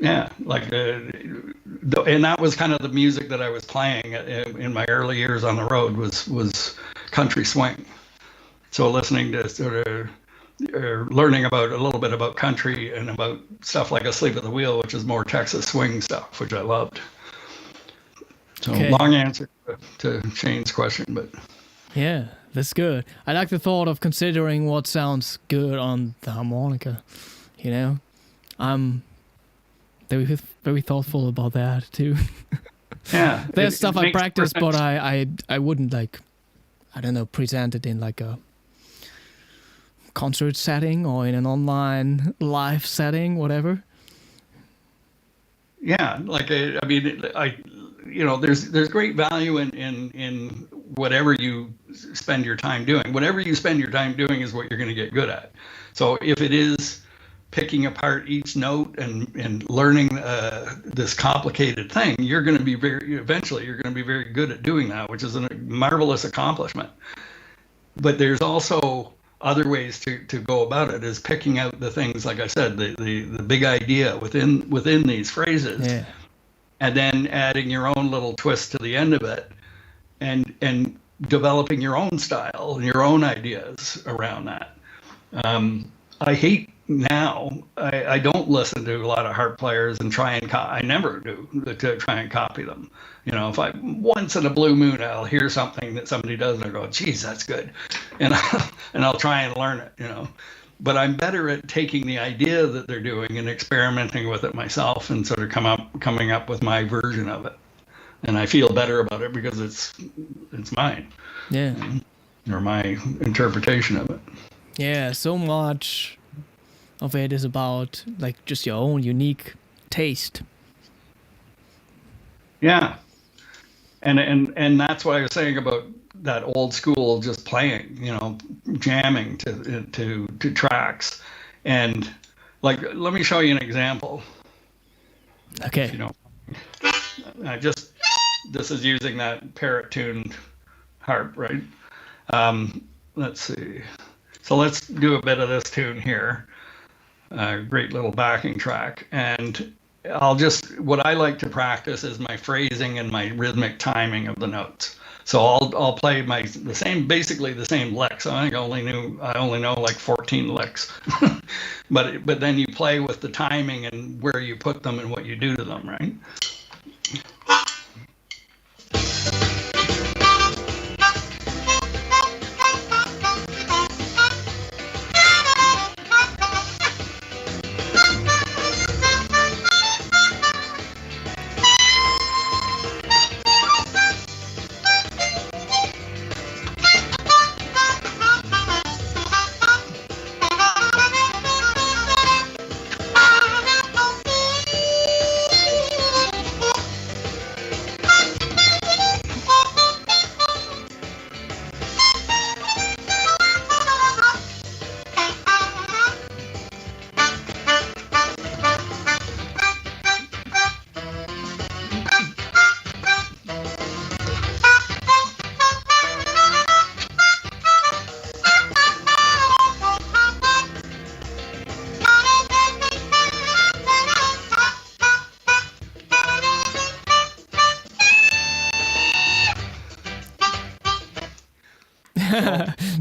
Yeah, like, and that was kind of the music that I was playing in my early years on the road was country swing. So listening to sort of learning about a little bit about country and about stuff like Asleep at the Wheel, which is more Texas swing stuff, which I loved. So Okay. long answer to Shane's question, but Yeah, that's good. I like the thought of considering what sounds good on the harmonica. You know, I'm very thoughtful about that too. yeah, There's stuff I makes practice, but perfect. I wouldn't like, I don't know, present it in like a concert setting or in an online live setting, whatever. Yeah, like I mean, there's great value in whatever you spend your time doing. Whatever you spend your time doing is what you're going to get good at. So if it is picking apart each note and learning this complicated thing, you're going to be eventually you're going to be very good at doing that, which is a marvelous accomplishment. But there's also other ways to go about it, is picking out the things, like I said, the big idea within these phrases, Yeah. and then adding your own little twist to the end of it, and developing your own style and your own ideas around that. I hate now. I don't listen to a lot of harp players and try and I never do to try and copy them. If I once in a blue moon I'll hear something that somebody does and I go, "Geez, that's good," and I'll try and learn it. But I'm better at taking the idea that they're doing and experimenting with it myself and sort of coming up with my version of it. And I feel better about it because it's mine. Yeah. Or my interpretation of it. Yeah, so much of it is about like just your own unique taste. Yeah. And that's what I was saying about that old school just playing, jamming to tracks. And like, let me show you an example. Okay. This is using that parrot tuned harp, right? Let's see. So let's do a bit of this tune here. Great little backing track. And what I like to practice is my phrasing and my rhythmic timing of the notes. So I'll play basically the same licks. I think I only know like 14 licks. but then you play with the timing and where you put them and what you do to them, right?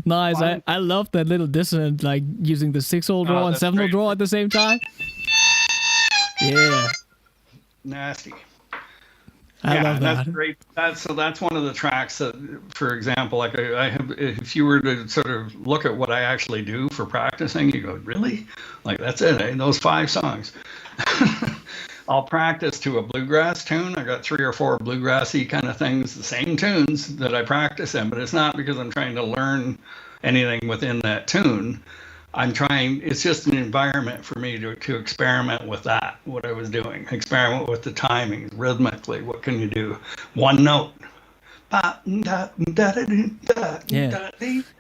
Nice. I love that little dissonant, like using the 6-hole draw and 7-hole draw at the same time. Yeah. Nasty. I love that. That's great. That's one of the tracks that, for example, like I have, if you were to sort of look at what I actually do for practicing, you go, really? Like, that's it, eh? Those 5 songs. I'll practice to a bluegrass tune. I got 3 or 4 bluegrassy kind of things, the same tunes that I practice in, but it's not because I'm trying to learn anything within that tune. It's just an environment for me to experiment with that, what I was doing. Experiment with the timing, rhythmically. What can you do? One note. Yeah.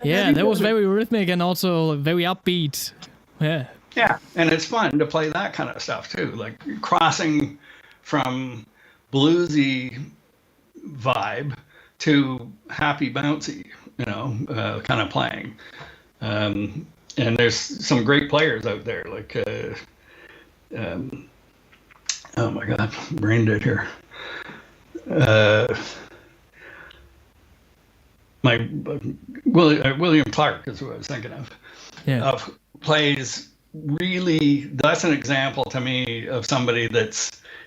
Yeah, that was very rhythmic and also very upbeat. Yeah, Yeah, and it's fun to play that kind of stuff too, like crossing from bluesy vibe to happy bouncy, kind of playing. And there's some great players out there, like oh my God, brain dead here. Uh, my William Clark is who I was thinking of. Yeah. Plays really. That's an example to me of somebody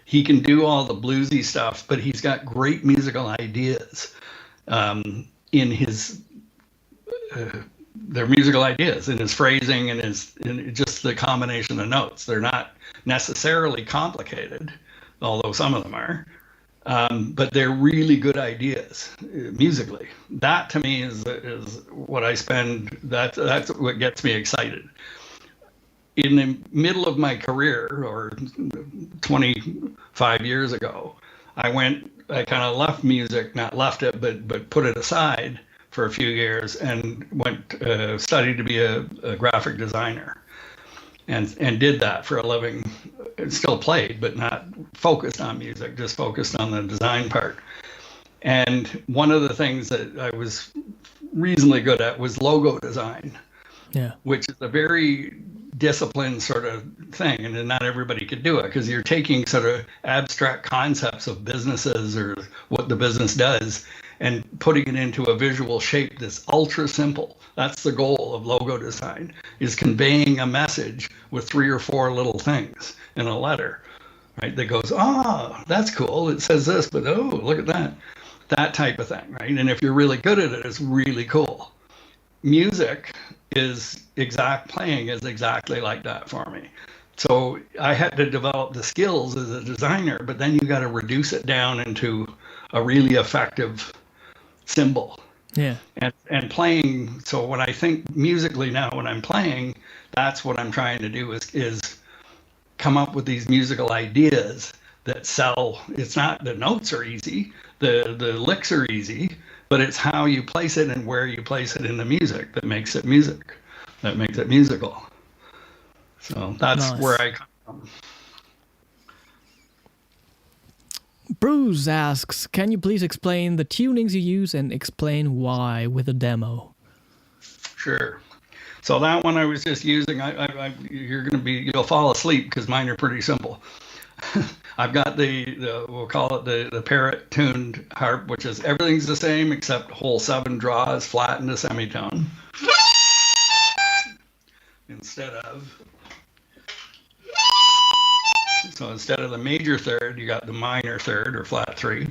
he can do all the bluesy stuff, but he's got great musical ideas in his their musical ideas in his phrasing and just the combination of notes. They're not necessarily complicated, although some of them are. But they're really good ideas musically. That to me is what I spend. That's what gets me excited. In the middle of my career, or 25 years ago, I kind of left music, not left it, but put it aside for a few years and studied to be a graphic designer, and did that for a living. Still played, but not focused on music, just focused on the design part. And one of the things that I was reasonably good at was logo design, which is a very disciplined sort of thing, and not everybody could do it because you're taking sort of abstract concepts of businesses or what the business does and putting it into a visual shape that's ultra simple. That's the goal of logo design, is conveying a message with 3 or 4 little things in a letter, right? That goes, that's cool. It says this, but look at that. That type of thing, right? And if you're really good at it, it's really cool. Music playing is exactly like that for me. So I had to develop the skills as a designer, but then you got to reduce it down into a really effective symbol. Yeah. And playing. So when I think musically now, when I'm playing, that's what I'm trying to do is come up with these musical ideas that sell. It's not the notes are easy, the licks are easy, but it's how you place it and where you place it in the music that makes it music, that makes it musical. So that's nice. where I come from. Bruce asks, can you please explain the tunings you use and explain why with a demo? Sure. So that one I was just using, you'll fall asleep because mine are pretty simple. I've got we'll call it the parrot tuned harp, which is everything's the same except hole 7 draws flat into semitone. Instead of the major third, you got the minor third or flat 3,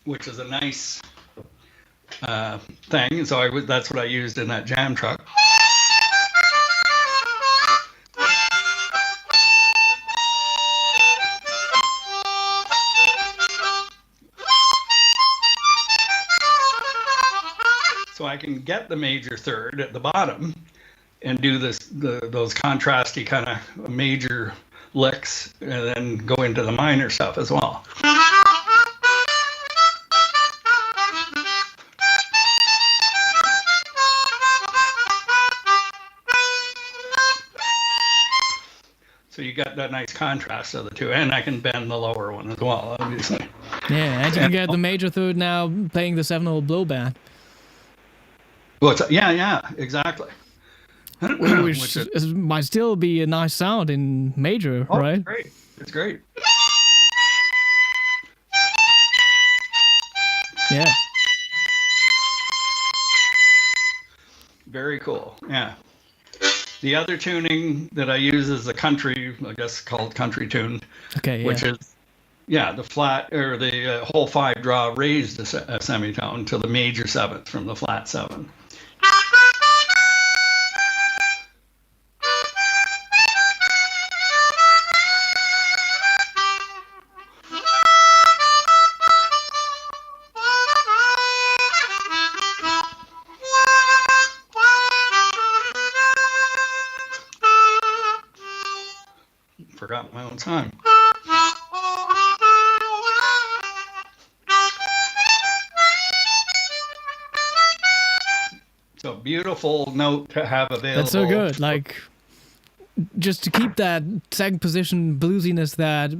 which is a nice thing. And so that's what I used in that jam truck. So I can get the major third at the bottom and do those contrasty kind of major licks, and then go into the minor stuff as well. So you got that nice contrast of the two, and I can bend the lower one as well, obviously. Yeah, and you can get the major third now playing the 7-hole blow band. Well, yeah, exactly. Which might still be a nice sound in major, right? It's great. It's great. Yeah. Very cool. Yeah. The other tuning that I use is the country, I guess called country tune. Okay. Yeah. Which is, the flat or the hole 5 draw raised a semitone to the major 7th from the flat 7. Forgot my own time. So beautiful note to have available. That's so good. Like just to keep that second position bluesiness that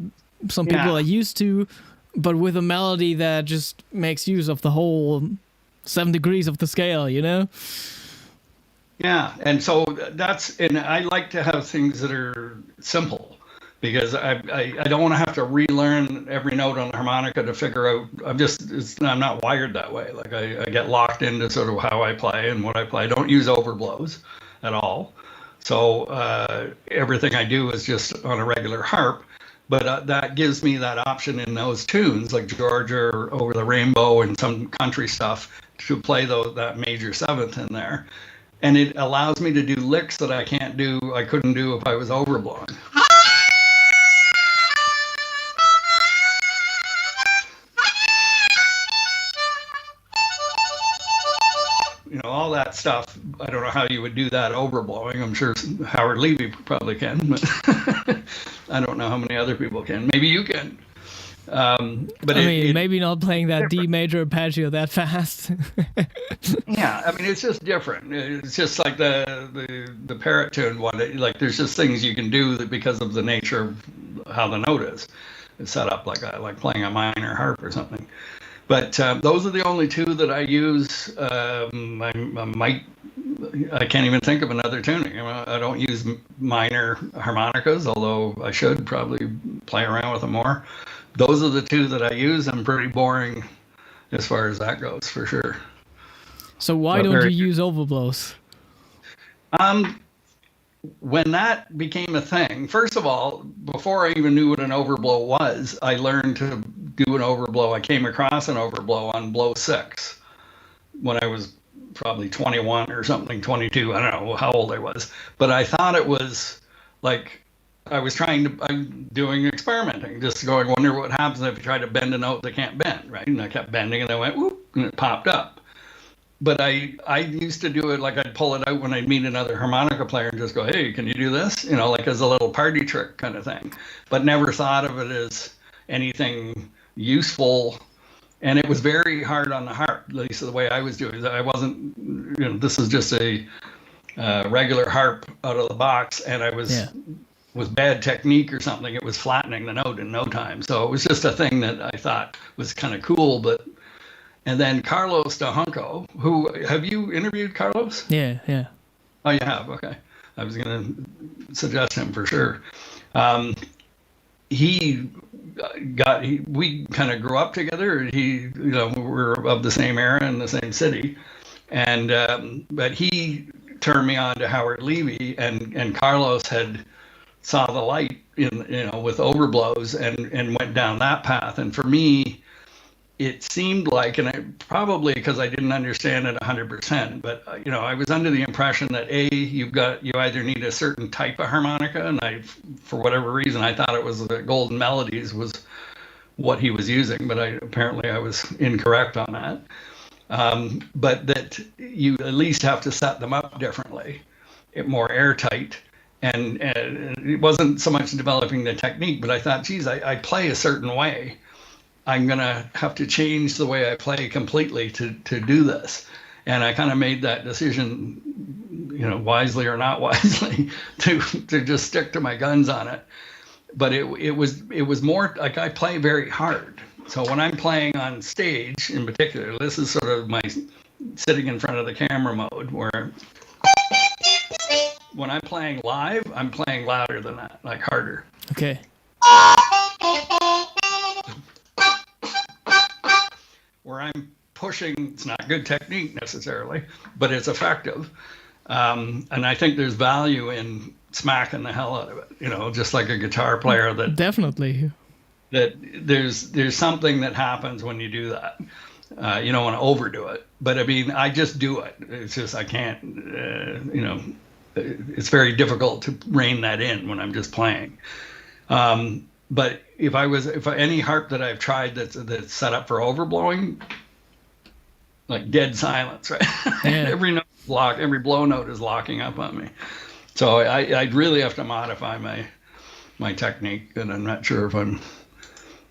some people are used to, but with a melody that just makes use of the whole 7 degrees of the scale, you know? Yeah, and so and I like to have things that are simple, because I don't want to have to relearn every note on the harmonica to figure out. I'm not wired that way. Like I get locked into sort of how I play and what I play. I don't use overblows at all. So everything I do is just on a regular harp. But that gives me that option in those tunes, like Georgia or Over the Rainbow and some country stuff, to play that major seventh in there. And it allows me to do licks that I couldn't do if I was overblowing. You know, all that stuff. I don't know how you would do that overblowing. I'm sure Howard Levy probably can, but I don't know how many other people can. Maybe you can. But maybe not playing that D major arpeggio that fast. Yeah, I mean, it's just different. It's just like the parrot tune one. Like, there's just things you can do that because of the nature of how the note is. It's set up like playing a minor harp or something. But those are the only two that I use. I can't even think of another tuning. I don't use minor harmonicas, although I should probably play around with them more. Those are the two that I use. I'm pretty boring as far as that goes, for sure. So why don't you use overblows? When that became a thing, first of all, before I even knew what an overblow was, I learned to do an overblow. I came across an overblow on blow 6 when I was probably 21 or something, 22. I don't know how old I was, but I thought it was like I'm doing experimenting, just going, wonder what happens if you try to bend a note that can't bend, right? And I kept bending, and I went, whoop, and it popped up. But I used to do it like I'd pull it out when I'd meet another harmonica player and just go, hey, can you do this? You know, like as a little party trick kind of thing. But never thought of it as anything useful. And it was very hard on the harp, at least the way I was doing it. I wasn't, you know, this is just a regular harp out of the box, and I was with bad technique or something, it was flattening the note in no time. So it was just a thing that I thought was kind of cool. And then Carlos DeHunco, have you interviewed Carlos? Yeah. Oh, you have? Okay. I was going to suggest him for sure. We kind of grew up together. We're of the same era in the same city. And, but he turned me on to Howard Levy, and Carlos had saw the light with overblows and went down that path. And for me, it seemed like, and probably because I didn't understand it 100%, but I was under the impression that you either need a certain type of harmonica, and for whatever reason, I thought it was the Golden Melodies was what he was using, but apparently I was incorrect on that. But that you at least have to set them up differently, more airtight. And it wasn't so much developing the technique, but I thought, geez, I play a certain way. I'm going to have to change the way I play completely to do this. And I kind of made that decision, wisely or not wisely, to just stick to my guns on it. But it was more like I play very hard. So when I'm playing on stage in particular, this is sort of my sitting in front of the camera mode, where when I'm playing live, I'm playing louder than that, like harder. Okay. Where I'm pushing, it's not good technique necessarily, but it's effective. And I think there's value in smacking the hell out of it, just like a guitar player that definitely that there's something that happens when you do that. You don't want to overdo it, but I mean, I just do it. It's just, I can't, it's very difficult to rein that in when I'm just playing. But if any harp that I've tried that's set up for overblowing, like dead silence, right? Yeah. Every blow note is locking up on me. So I'd really have to modify my technique, and I'm not sure if I'm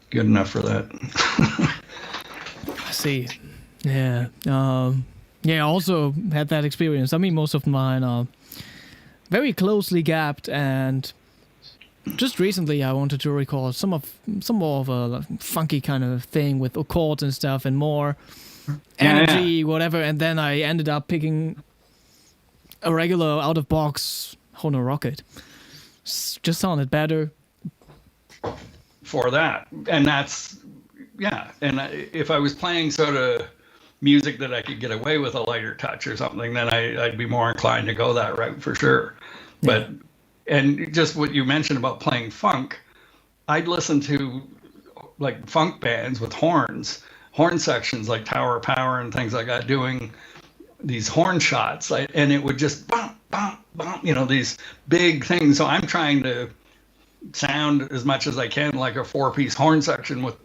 good enough for that. I see. Yeah. I also had that experience. I mean, most of mine very closely gapped, and just recently I wanted to record some more of a funky kind of thing with chords and stuff and more energy, whatever, and then I ended up picking a regular out-of-box Hohner Rocket. Just sounded better for that. And that's, and if I was playing sort of music that I could get away with a lighter touch or something, then I'd be more inclined to go that route for sure. But and just what you mentioned about playing funk, I'd listen to like funk bands with horn sections like Tower of Power and things like that, doing these horn shots, and it would just bump, bump, bump, these big things. So I'm trying to sound as much as I can like a 4-piece horn section with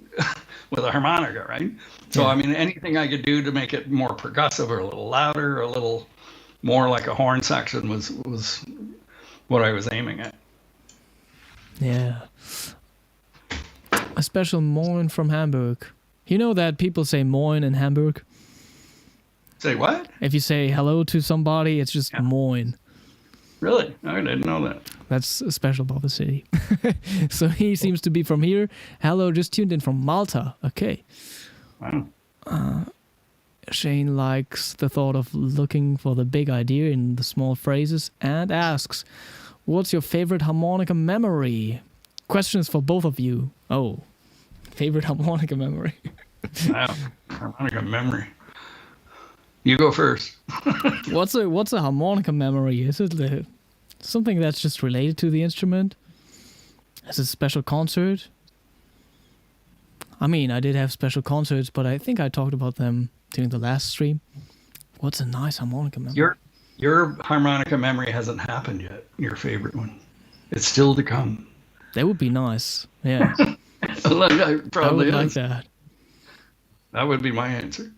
a harmonica, right? So I mean, anything I could do to make it more percussive or a little louder, or a little more like a horn section was what I was aiming at. Yeah. A special moin from Hamburg. You know that people say moin in Hamburg? Say what? If you say hello to somebody, it's just moin. Really? I didn't know that. That's special about the city. So he seems to be from here. Hello, just tuned in from Malta. Okay. Wow. Shane likes the thought of looking for the big idea in the small phrases and asks, what's your favorite harmonica memory? Questions for both of you. Oh, favorite harmonica memory. Wow, harmonica memory. You go first. What's a harmonica memory? Is it something that's just related to the instrument? Is it a special concert? I mean, I did have special concerts, but I think I talked about them during the last stream. What's a nice harmonica memory? Your harmonica memory hasn't happened yet. Your favorite one. It's still to come. That would be nice. Yeah. Probably I would is. like that. That would be my answer.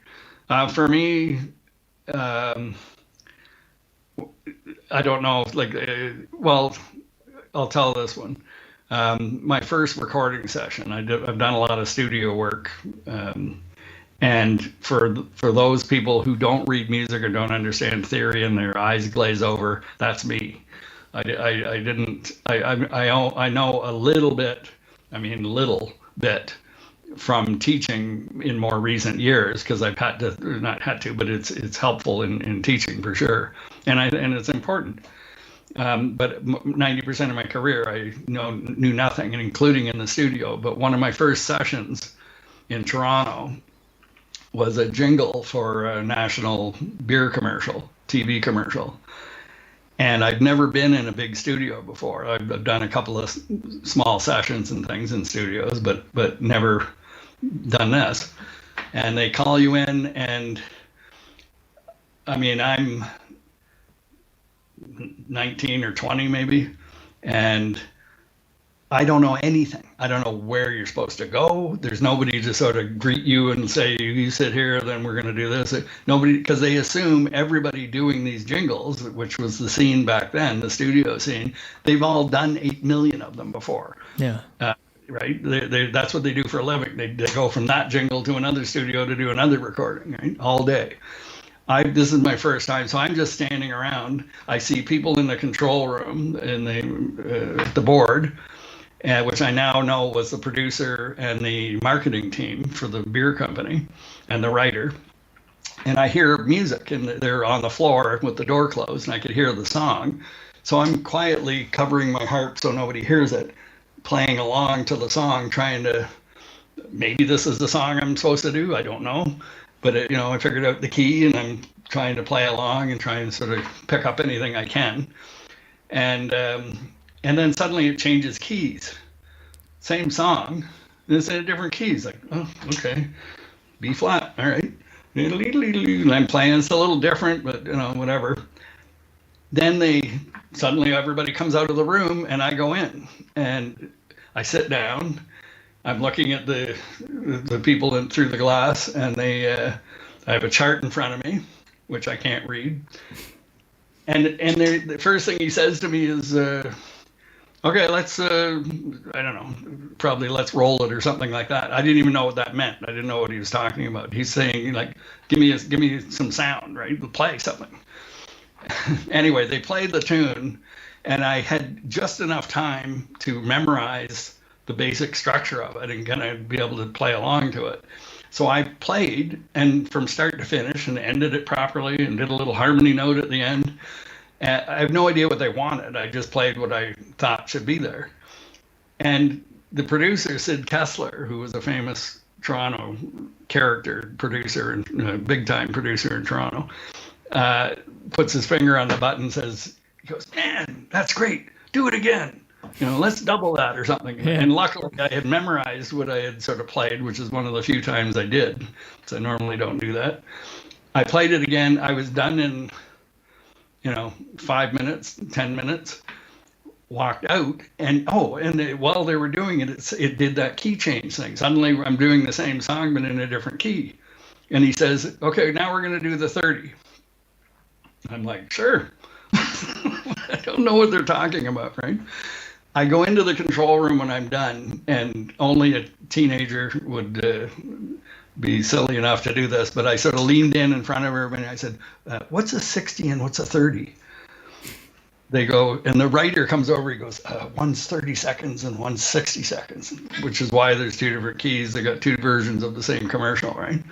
For me, I don't know. I'll tell this one. My first recording session, I've done a lot of studio work, and for those people who don't read music or don't understand theory and their eyes glaze over, that's me. I know a little bit. I mean, little bit from teaching in more recent years, because I've not had to, but it's helpful in teaching for sure, and it's important. But 90% of my career, I knew nothing, and including in the studio. But one of my first sessions in Toronto was a jingle for a national beer commercial, TV commercial. And I've never been in a big studio before. I've done a couple of small sessions and things in studios, but never done this. And they call you in, and I mean, I'm 19 or 20 maybe, and I don't know anything. I don't know where you're supposed to go. There's nobody to sort of greet you and say, you sit here, then we're going to do this. Nobody, because they assume everybody doing these jingles, which was the scene back then, the studio scene, they've all done 8 million of them before. Yeah. Right? That's what they do for a living. They go from that jingle to another studio to do another recording, right? All day. This is my first time, so I'm just standing around. I see people in the control room in the board, which I now know was the producer and the marketing team for the beer company and the writer. And I hear music, and they're on the floor with the door closed, and I could hear the song. So I'm quietly covering my harp so nobody hears it, playing along to the song, trying to, maybe this is the song I'm supposed to do, I don't know. But I figured out the key, and I'm trying to play along and trying to sort of pick up anything I can. And then suddenly it changes keys. Same song, and it's in different keys. Like, oh, okay, B flat, all right. And I'm playing, it's a little different, but whatever. Then suddenly everybody comes out of the room, and I go in, and I sit down. I'm looking at the people through the glass, and I have a chart in front of me, which I can't read. And the first thing he says to me is, okay, let's, I don't know, probably let's roll it or something like that. I didn't even know what that meant. I didn't know what he was talking about. He's saying, like, give me some sound, right? Play something. Anyway, they played the tune, And I had just enough time to memorize the basic structure of it and kind of be able to play along to it. So I played and from start to finish and ended it properly and did a little harmony note at the end. And I have no idea what they wanted. I just played what I thought should be there. And the producer, Sid Kessler, who was a famous Toronto character producer and big time producer in Toronto, puts his finger on the button and says, he goes, man, that's great. Do it again. Let's double that or something. Yeah. And luckily I had memorized what I had sort of played, which is one of the few times I did. So I normally don't do that. I played it again. I was done in, 5 minutes, 10 minutes, walked out. And while they were doing it, it did that key change thing. Suddenly I'm doing the same song, but in a different key. And he says, okay, now we're going to do the 30. I'm like, sure. I don't know what they're talking about, right? I go into the control room when I'm done, and only a teenager would be silly enough to do this, but I sort of leaned in front of everybody. I said, what's a 60 and what's a 30? They go, and the writer comes over, he goes, one's 30 seconds and one's 60 seconds, which is why there's two different keys. They got two versions of the same commercial, right?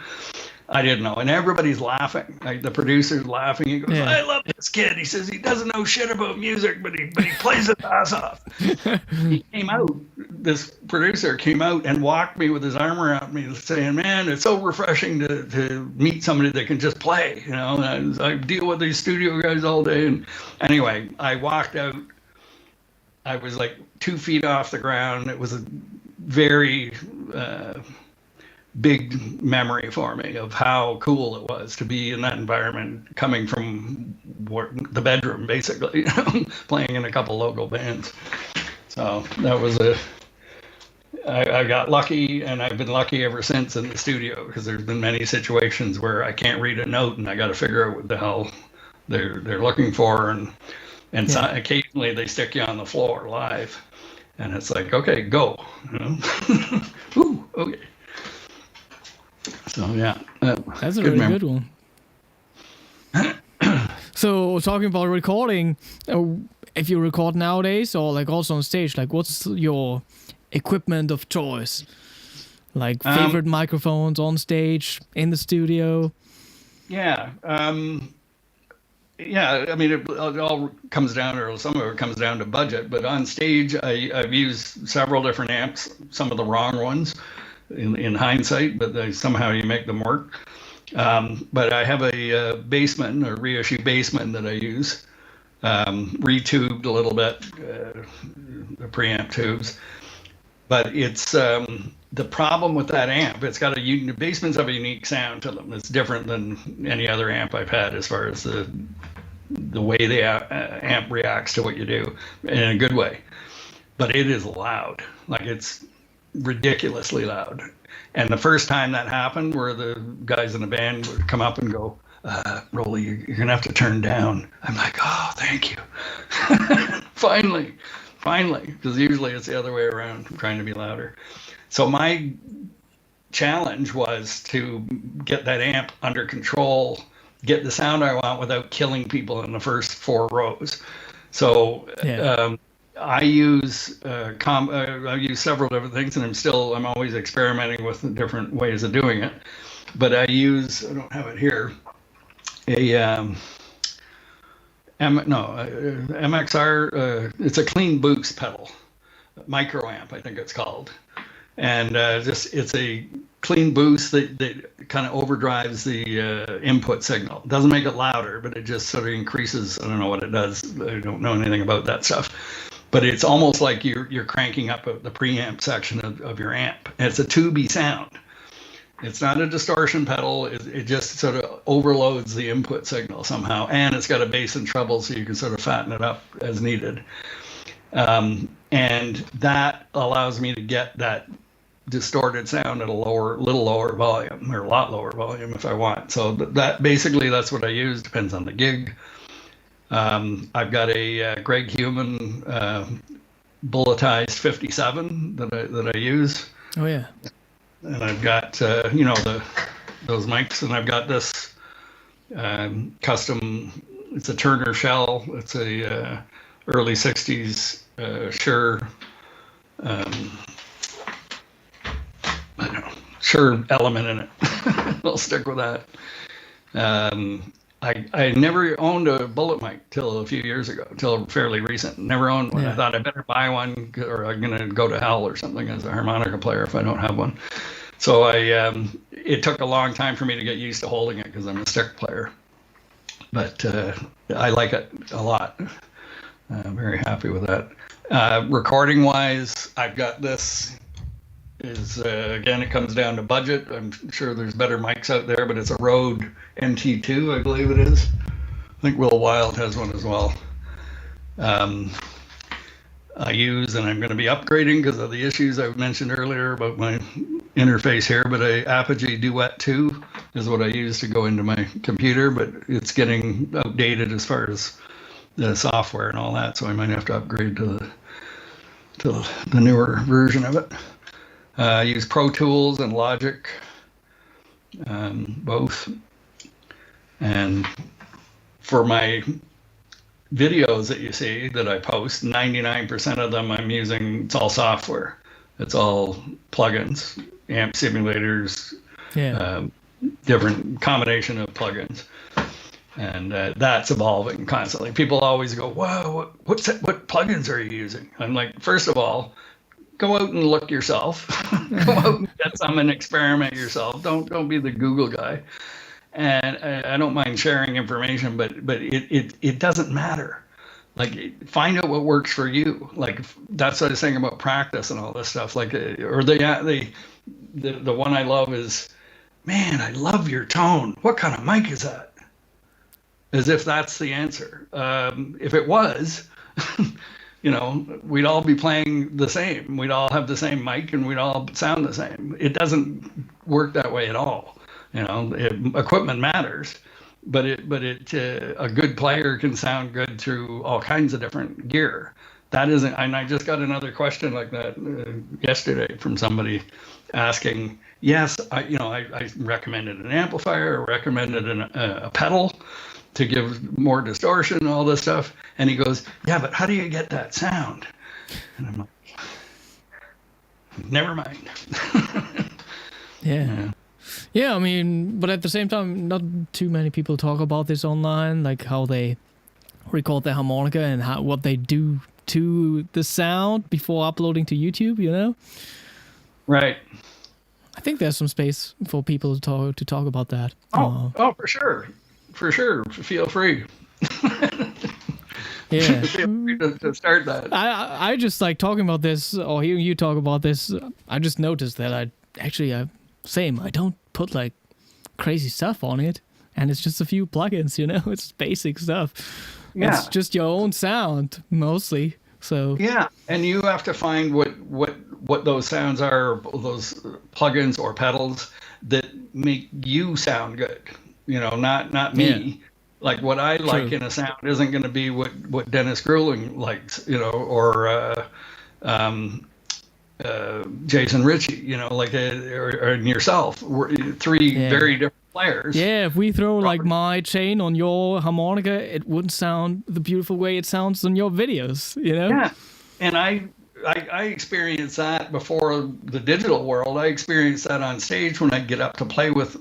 I didn't know. And everybody's laughing. Like the producer's laughing. He goes, yeah. I love this kid. He says he doesn't know shit about music, but he plays his ass off. He came out, this producer came out and walked me with his arm around me saying, man, it's so refreshing to meet somebody that can just play. I deal with these studio guys all day. And anyway, I walked out. I was like 2 feet off the ground. It was a very big memory for me of how cool it was to be in that environment, coming from the bedroom, basically, playing in a couple local bands. So that was I got lucky, and I've been lucky ever since in the studio, because there's been many situations where I can't read a note and I got to figure out what the hell they're looking for, and yeah. So occasionally they stick you on the floor live, and it's like, okay, go, Ooh, okay. So yeah, that's a really good one. So talking about recording, if you record nowadays or like also on stage, like what's your equipment of choice? Like favorite microphones on stage, in the studio? Yeah. I mean, it all comes down, or some of it comes down to budget. But on stage, I've used several different amps, some of the wrong ones in hindsight, but somehow you make them work. But I have a Bassman, or reissue Bassman that I use, retubed a little bit, the preamp tubes. But it's the problem with that amp. It's got Bassmans have a unique sound to them. It's different than any other amp I've had as far as the way the amp reacts to what you do, in a good way. But it is loud. Like, it's ridiculously loud. And the first time that happened, where the guys in the band would come up and go, Roly, you're gonna have to turn down. I'm like, oh, thank you. Finally, because usually it's the other way around. I'm trying to be louder. So my challenge was to get that amp under control, get the sound I want without killing people in the first 4 rows. So yeah. I use several different things, and I'm always experimenting with different ways of doing it. But I don't have it here, a MXR. It's a clean boost pedal, micro amp, I think it's called, and it's a clean boost that kind of overdrives the input signal. It doesn't make it louder, but it just sort of increases. I don't know what it does. I don't know anything about that stuff. But it's almost like you're cranking up the preamp section of your amp. And it's a tubey sound. It's not a distortion pedal. It just sort of overloads the input signal somehow. And it's got a bass and treble, so you can sort of fatten it up as needed. And that allows me to get that distorted sound at a little lower volume, or a lot lower volume if I want. So that's what I use. Depends on the gig. I've got a Greg Human bulletized 57 that I use. Oh yeah. And I've got those mics, and I've got this custom. It's a Turner shell. It's a early 60s Shure, I don't know, Shure element in it. I'll stick with that. I never owned a bullet mic till a few years ago, till fairly recent. Never owned one. Yeah. I thought I better buy one, or I'm gonna go to hell or something as a harmonica player if I don't have one. So it took a long time for me to get used to holding it because I'm a stick player. But I like it a lot. Very happy with that. Recording wise, I've got this. Again, it comes down to budget. I'm sure there's better mics out there, but it's a Rode NT2, I believe it is. I think Will Wild has one as well. I use, and I'm going to be upgrading because of the issues I mentioned earlier about my interface here, but a Apogee Duet 2 is what I use to go into my computer, but it's getting outdated as far as the software and all that, so I might have to upgrade to the newer version of it. I use Pro Tools and Logic, both. And for my videos that you see that I post, 99% of them I'm using, it's all software. It's all plugins, amp simulators, different combination of plugins. And that's evolving constantly. People always go, wow, what plugins are you using? I'm like, first of all, go out and look yourself. Go out and get some and experiment yourself. Don't be the Google guy. And I don't mind sharing information, but it doesn't matter. Like, find out what works for you. Like, that's what I was saying about practice and all this stuff. Like, or the one I love is, man, I love your tone. What kind of mic is that? As if that's the answer. If it was, you know, we'd all be playing the same. We'd all have the same mic and we'd all sound the same. It doesn't work that way at all. You know, equipment matters, but a good player can sound good through all kinds of different gear. That isn't, and I just got another question like that yesterday from somebody asking, yes, I recommended an amplifier, I recommended a pedal to give more distortion, all this stuff. And he goes, yeah, but how do you get that sound? And I'm like, never mind. Yeah. Yeah, I mean, but at the same time, not too many people talk about this online, like how they record their harmonica and what they do to the sound before uploading to YouTube, you know? Right. I think there's some space for people to talk about that. Oh, for sure. For sure. Feel free. Yeah. Feel free to start that. I just like talking about this, or hearing you talk about this, I just noticed that I don't put like crazy stuff on it, and it's just a few plugins, you know. It's basic stuff. Yeah. It's just your own sound mostly. So yeah, and you have to find what those sounds are, those plugins or pedals that make you sound good. You know, not me. Yeah. Like what I like in a sound isn't going to be what Dennis Grueling likes, you know, or Jason Ritchie, you know, like or yourself. We're three very different players. Yeah, if we throw like my chain on your harmonica, it wouldn't sound the beautiful way it sounds on your videos, you know? Yeah, and I experienced that before the digital world. I experienced that on stage when I'd get up to play with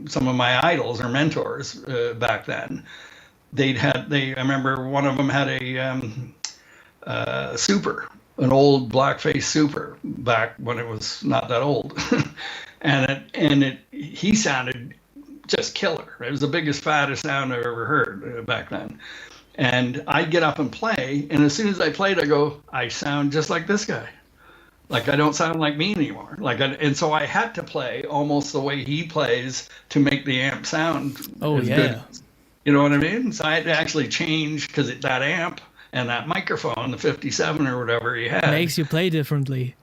some of my idols or mentors back then. I remember one of them had a Super, an old blackface Super back when it was not that old. He sounded just killer. It was the biggest, fattest sound I've ever heard back then. And I'd get up and play, and as soon as I played, I go, I sound just like this guy. Like, I don't sound like me anymore. And so I had to play almost the way he plays to make the amp sound good. You know what I mean? So I had to actually change, because that amp and that microphone, the 57 or whatever he had, makes you play differently.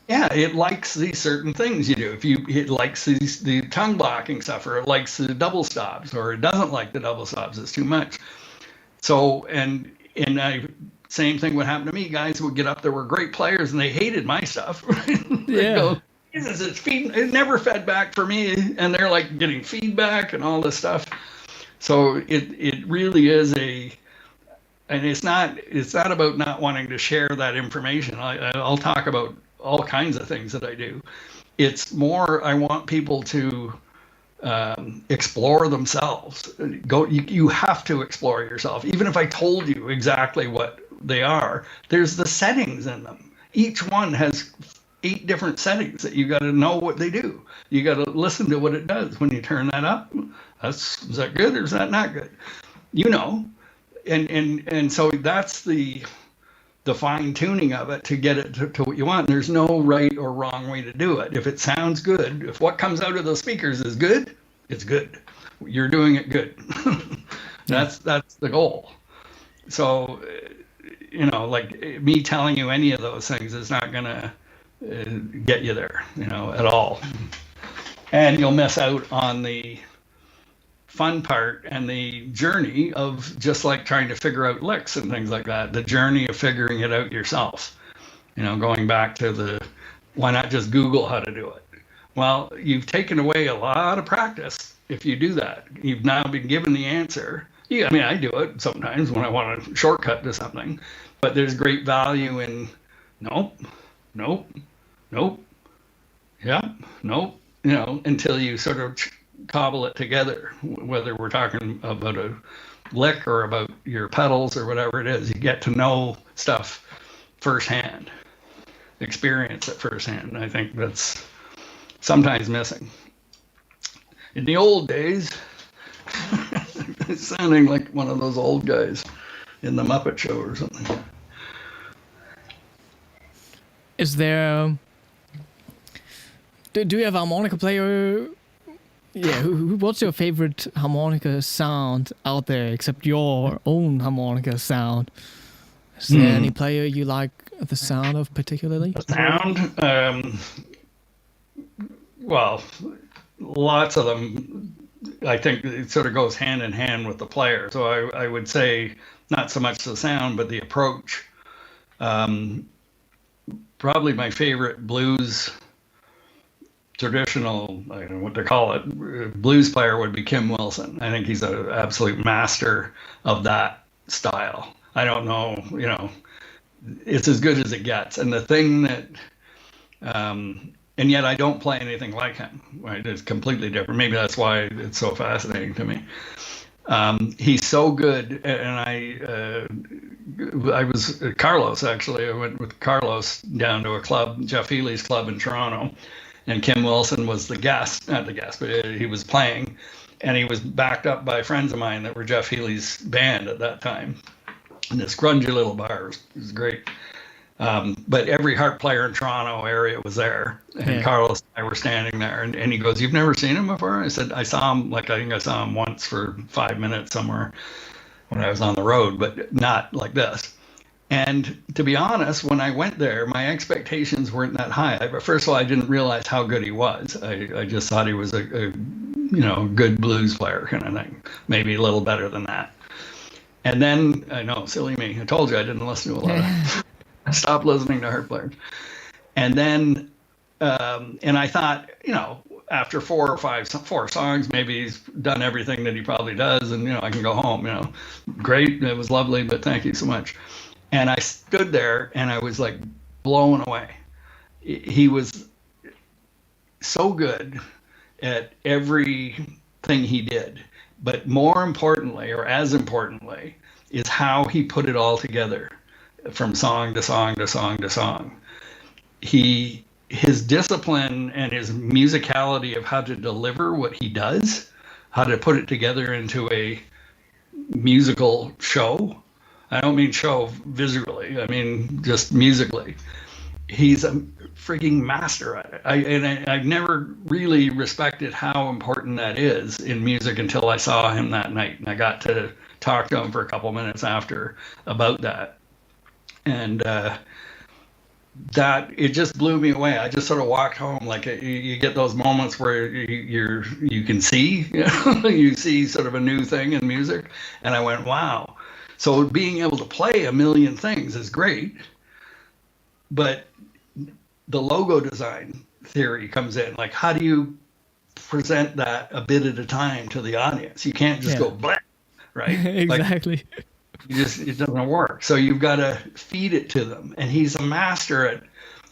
Yeah, it likes these certain things you do. It likes the tongue blocking stuff, or it likes the double stops, or it doesn't like the double stops. It's too much. So, same thing would happen to me. Guys would get up there, were great players, and they hated my stuff. They'd go, Jesus, it never fed back for me. And they're like getting feedback and all this stuff. So it really is and it's not about not wanting to share that information. I'll talk about all kinds of things that I do. It's more I want people to explore themselves. You have to explore yourself. Even if I told you exactly what they are, there's the settings in them. Each one has 8 different settings that you got to know what they do. You got to listen to what it does when you turn that up. Is that good or is that not good? You know, and so that's the fine tuning of it to get it to what you want. There's no right or wrong way to do it. If it sounds good, if what comes out of the speakers is good, it's good. You're doing it good. That's the goal. So, like me telling you any of those things is not gonna get you there, at all. And you'll miss out on the fun part and the journey of just like trying to figure out licks and things like that. The journey of figuring it out yourself. Going back to why not just Google how to do it? Well, you've taken away a lot of practice if you do that. You've now been given the answer. Yeah, I mean, I do it sometimes when I want a shortcut to something, but there's great value in nope, yeah, nope, until you sort of cobble it together, whether we're talking about a lick or about your pedals or whatever it is. You get to know stuff firsthand, experience it firsthand. I think that's sometimes missing. In the old days, it's sounding like one of those old guys in the Muppet Show or something. Is there... Do you have a harmonica player? Yeah, what's your favorite harmonica sound out there except your own harmonica sound? Is there any player you like the sound of particularly? The sound? Well, lots of them. I think it sort of goes hand in hand with the player. So I would say not so much the sound, but the approach. Probably my favorite blues traditional, I don't know what to call it, blues player would be Kim Wilson. I think he's an absolute master of that style. I don't know, it's as good as it gets. And the thing that, and yet I don't play anything like him, right? It's completely different. Maybe that's why it's so fascinating to me. He's so good, and I was Carlos, actually. I went with Carlos down to a club, Jeff Healy's club in Toronto, and Kim Wilson was the guest, not the guest, but he was playing, and he was backed up by friends of mine that were Jeff Healy's band at that time. And this grungy little bar was great. But every harp player in Toronto area was there, and Carlos and I were standing there, and he goes, "You've never seen him before?" I said, "I saw him, I think I saw him once for 5 minutes somewhere when I was on the road, but not like this." And to be honest, when I went there, my expectations weren't that high. But first of all, I didn't realize how good he was. I just thought he was a good blues player kind of thing, maybe a little better than that. And then, I know, silly me, I told you I didn't listen to a lot of I stopped listening to harp players. And then, and I thought, after 4 songs, maybe he's done everything that he probably does, and, I can go home, Great, it was lovely, but thank you so much. And I stood there, and I was, blown away. He was so good at everything he did. But more importantly, or as importantly, is how he put it all together from song to song to song to song. His discipline and his musicality of how to deliver what he does, how to put it together into a musical show. I don't mean show visually, I mean just musically. He's a freaking master at it. I've never really respected how important that is in music until I saw him that night. And I got to talk to him for a couple minutes after about that. And that it just blew me away. I just sort of walked home. You get those moments where you can see, you see sort of a new thing in music. And I went, wow. So being able to play a million things is great, but the logo design theory comes in. How do you present that a bit at a time to the audience? You can't just go blah, right? Exactly. it doesn't work. So you've got to feed it to them. And he's a master at,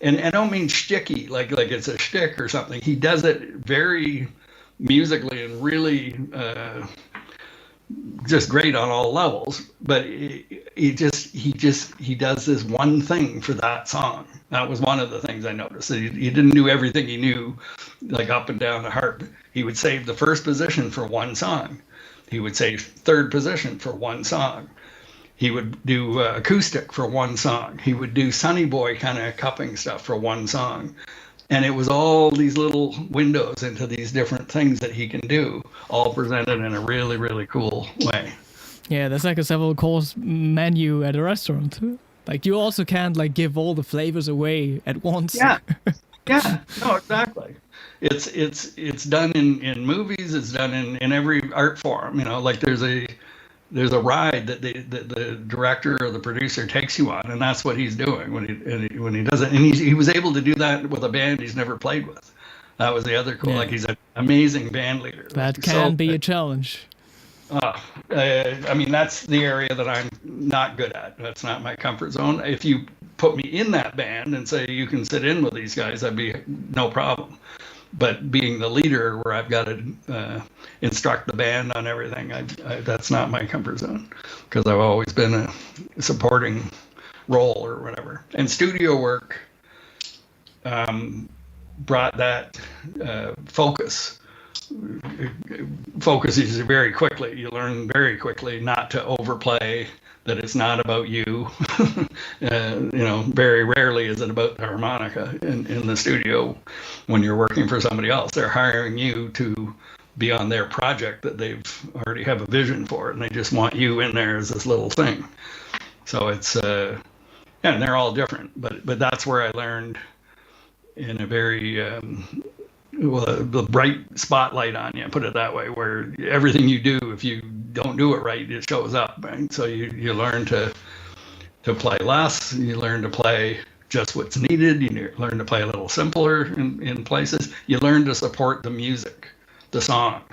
and I don't mean shticky, like it's a shtick or something. He does it very musically and really just great on all levels. But he does this one thing for that song. That was one of the things I noticed. He didn't do everything he knew, like up and down the harp. He would save the first position for one song. He would save third position for one song. He would do acoustic for one song. He would do Sonny Boy kind of cupping stuff for one song. And it was all these little windows into these different things that he can do, all presented in a really, really cool way. Yeah, that's like a several course menu at a restaurant. Like you also can't like give all the flavors away at once. Yeah, yeah, no, exactly. It's done in movies. It's done in every art form. You know, like there's a ride that the director or the producer takes you on, and that's what he's doing when he does it. And he was able to do that with a band he's never played with. That was the other cool. Yeah. Like he's an amazing band leader. That can be a challenge. I mean, that's the area that I'm not good at. That's not my comfort zone. If you put me in that band and say you can sit in with these guys, that'd be no problem. But being the leader where I've got to instruct the band on everything, that's not my comfort zone, because I've always been a supporting role or whatever. And studio work brought that focus. Focuses you very quickly. You learn very quickly not to overplay, that it's not about you. Very rarely is it about the harmonica in the studio when you're working for somebody else. They're hiring you to be on their project that they've already have a vision for, and they just want you in there as this little thing. So it's, and they're all different, but that's where I learned in a very, the bright spotlight on you, put it that way, where everything you do, if you don't do it right, it shows up, right? So you learn to play less, you learn to play just what's needed, you learn to play a little simpler in places, you learn to support the music, the song.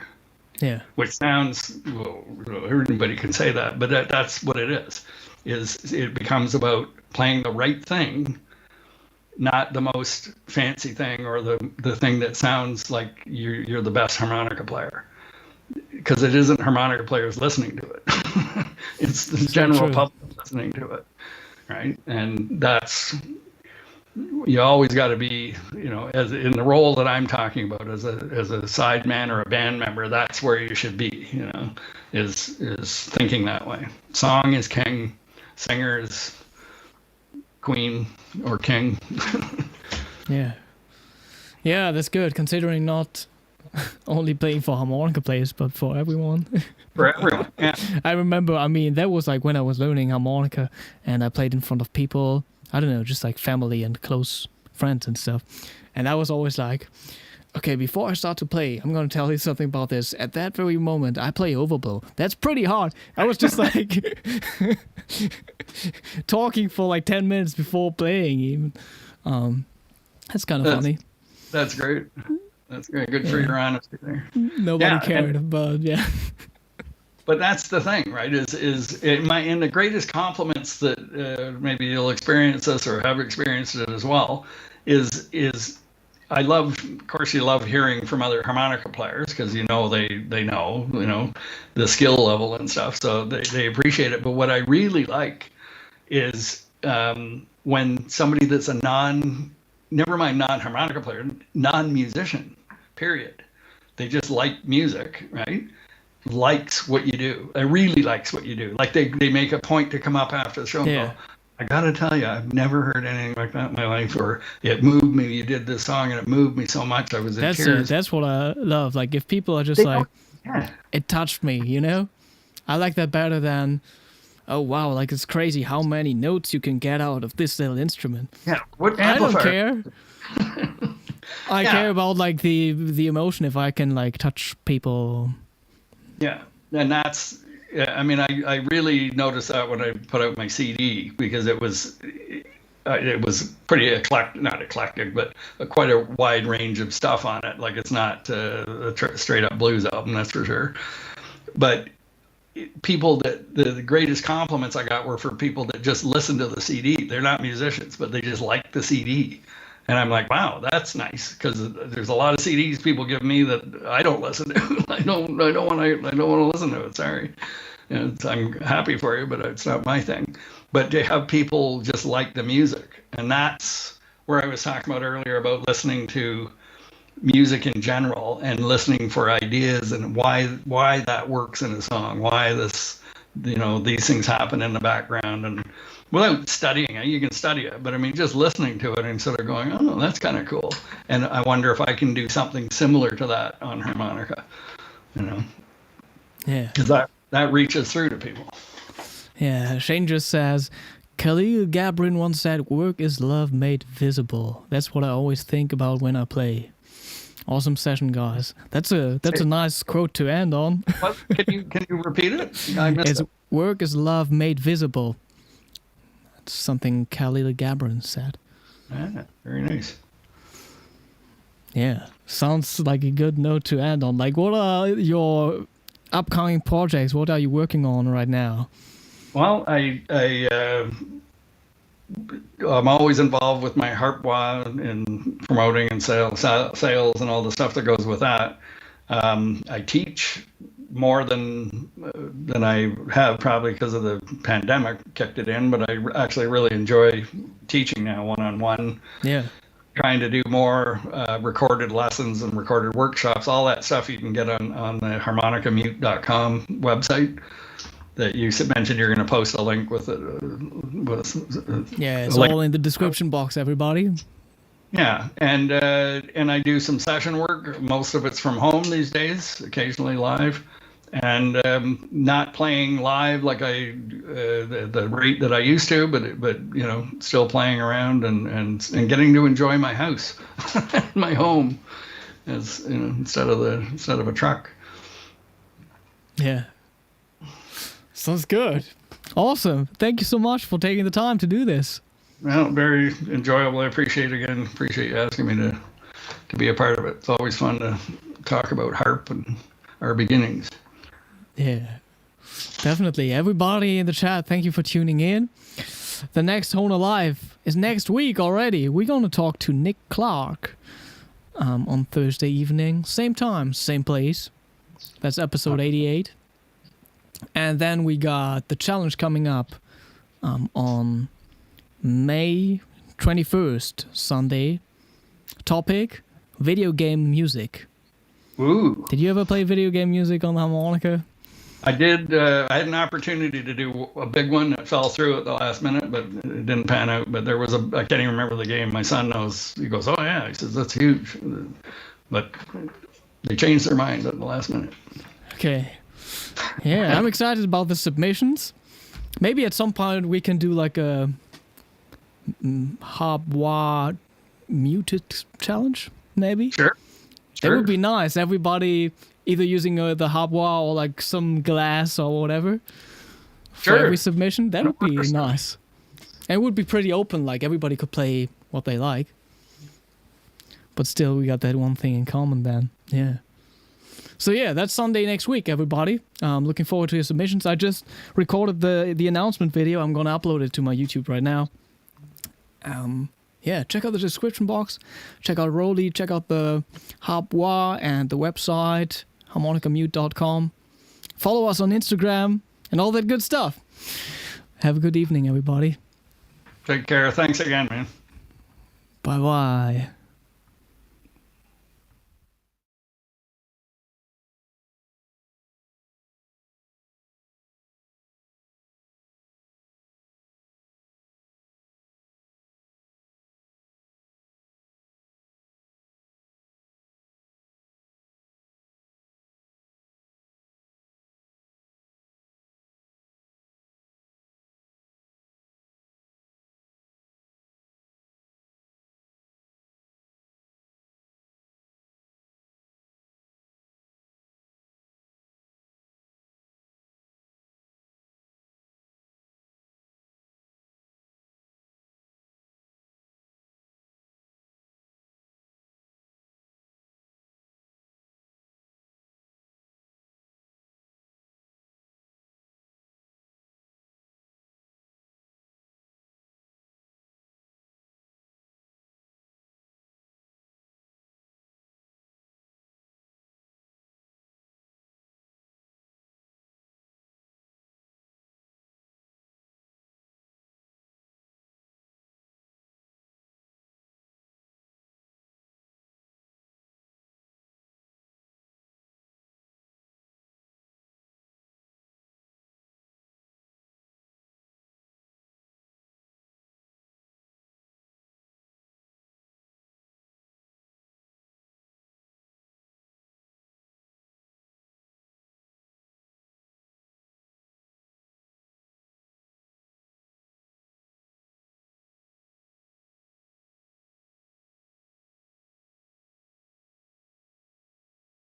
Yeah. Which sounds, well, everybody can say that, but that's what it is it becomes about playing the right thing, not the most fancy thing or the thing that sounds like you're the best harmonica player, because it isn't harmonica players listening to it. It's the general public listening to it, right? And that's, you always got to be, as in the role that I'm talking about as a side man or a band member, that's where you should be, is thinking that way. Song is king, singer is queen or king. Yeah, that's good, considering not only playing for harmonica players but for everyone. For everyone, yeah. I remember, that was like when I was learning harmonica and I played in front of people, I don't know, just like family and close friends and stuff, and I was always like, okay, before I start to play, I'm going to tell you something about this. At that very moment, I play overblow. That's pretty hard. I was just like talking for like 10 minutes before playing even. That's kind of funny. That's great. That's great. Good for your honesty there. Nobody cared, but yeah. But that's the thing, right? Is in the greatest compliments that maybe you'll experience this or have experienced it as well, is I love, of course, you love hearing from other harmonica players, because they know the skill level and stuff, so they appreciate it. But what I really like is when somebody that's a non-harmonica player, non-musician, period, they just like music, right? Likes what you do. Really likes what you do. Like they make a point to come up after the show and go, I gotta tell you, I've never heard anything like that in my life, or it moved me. You did this song and it moved me so much. I was in tears. That's what I love. Like if people are just it touched me, I like that better than, oh wow, like it's crazy how many notes you can get out of this little instrument. Yeah, what amplifier? I don't care. I care about like the emotion, if I can like touch people. Yeah, and that's. I really noticed that when I put out my CD, because it was pretty not eclectic, but quite a wide range of stuff on it. Like it's not a straight up blues album, that's for sure. But people that the greatest compliments I got were for people that just listen to the CD. They're not musicians, but they just like the CD. And I'm like, wow, that's nice, because there's a lot of CDs people give me that I don't listen to. I don't want to listen to it. Sorry, I'm happy for you, but it's not my thing. But to have people just like the music, and that's where I was talking about earlier about listening to music in general and listening for ideas and why that works in a song, why this, these things happen in the background, and without studying it, you can study it, but I mean, just listening to it and sort of going, oh, that's kind of cool. And I wonder if I can do something similar to that on harmonica, Yeah. Because that reaches through to people. Yeah, Shane just says, Khalil Gibran once said, work is love made visible. That's what I always think about when I play. Awesome session, guys. That's a nice quote to end on. What? Can you repeat it? I missed it. Work is love made visible. Something Khalil Gibran said. Very nice. Yeah, sounds like a good note to end on. Like, what are your upcoming projects? What are you working on right now? Well, I'm always involved with my harpwa in promoting and sales and all the stuff that goes with that. I teach more than I have, probably because of the pandemic kicked it in, but I actually really enjoy teaching now one-on-one. Yeah. Trying to do more recorded lessons and recorded workshops. All that stuff you can get on the harmonicamute.com website that you mentioned you're going to post a link with it. Yeah, it's all in the description box, everybody. Yeah, and I do some session work. Most of it's from home these days, occasionally live. And not playing live like the rate that I used to, but still playing around and getting to enjoy my house, my home, as instead of a truck. Yeah, sounds good. Awesome. Thank you so much for taking the time to do this. Well, very enjoyable. I appreciate you asking me to be a part of it. It's always fun to talk about harp and our beginnings. Yeah, definitely. Everybody in the chat, thank you for tuning in. The next Hohner Live is next week already. We're going to talk to Nick Clark on Thursday evening. Same time, same place. That's episode 88. And then we got the challenge coming up on May 21st, Sunday. Topic, video game music. Ooh. Did you ever play video game music on the harmonica? I did. I had an opportunity to do a big one that fell through at the last minute, but it didn't pan out. But there was I can't even remember the game. My son knows. He goes, oh yeah. He says, that's huge. But they changed their mind at the last minute. Okay. Yeah, I'm excited about the submissions. Maybe at some point we can do like a harpwa muted challenge, maybe? Sure. It would be nice. Everybody either using the harpwa or like some glass or whatever for every submission. That would be nice. And it would be pretty open, like everybody could play what they like. But still, we got that one thing in common then. Yeah. So yeah, that's Sunday next week, everybody. Looking forward to your submissions. I just recorded the announcement video. I'm going to upload it to my YouTube right now. Yeah, check out the description box. Check out Roly. Check out the harpwa and the website, harmonicamute.com. Follow us on Instagram and all that good stuff. Have a good evening, everybody. Take care. Thanks again, man. Bye-bye.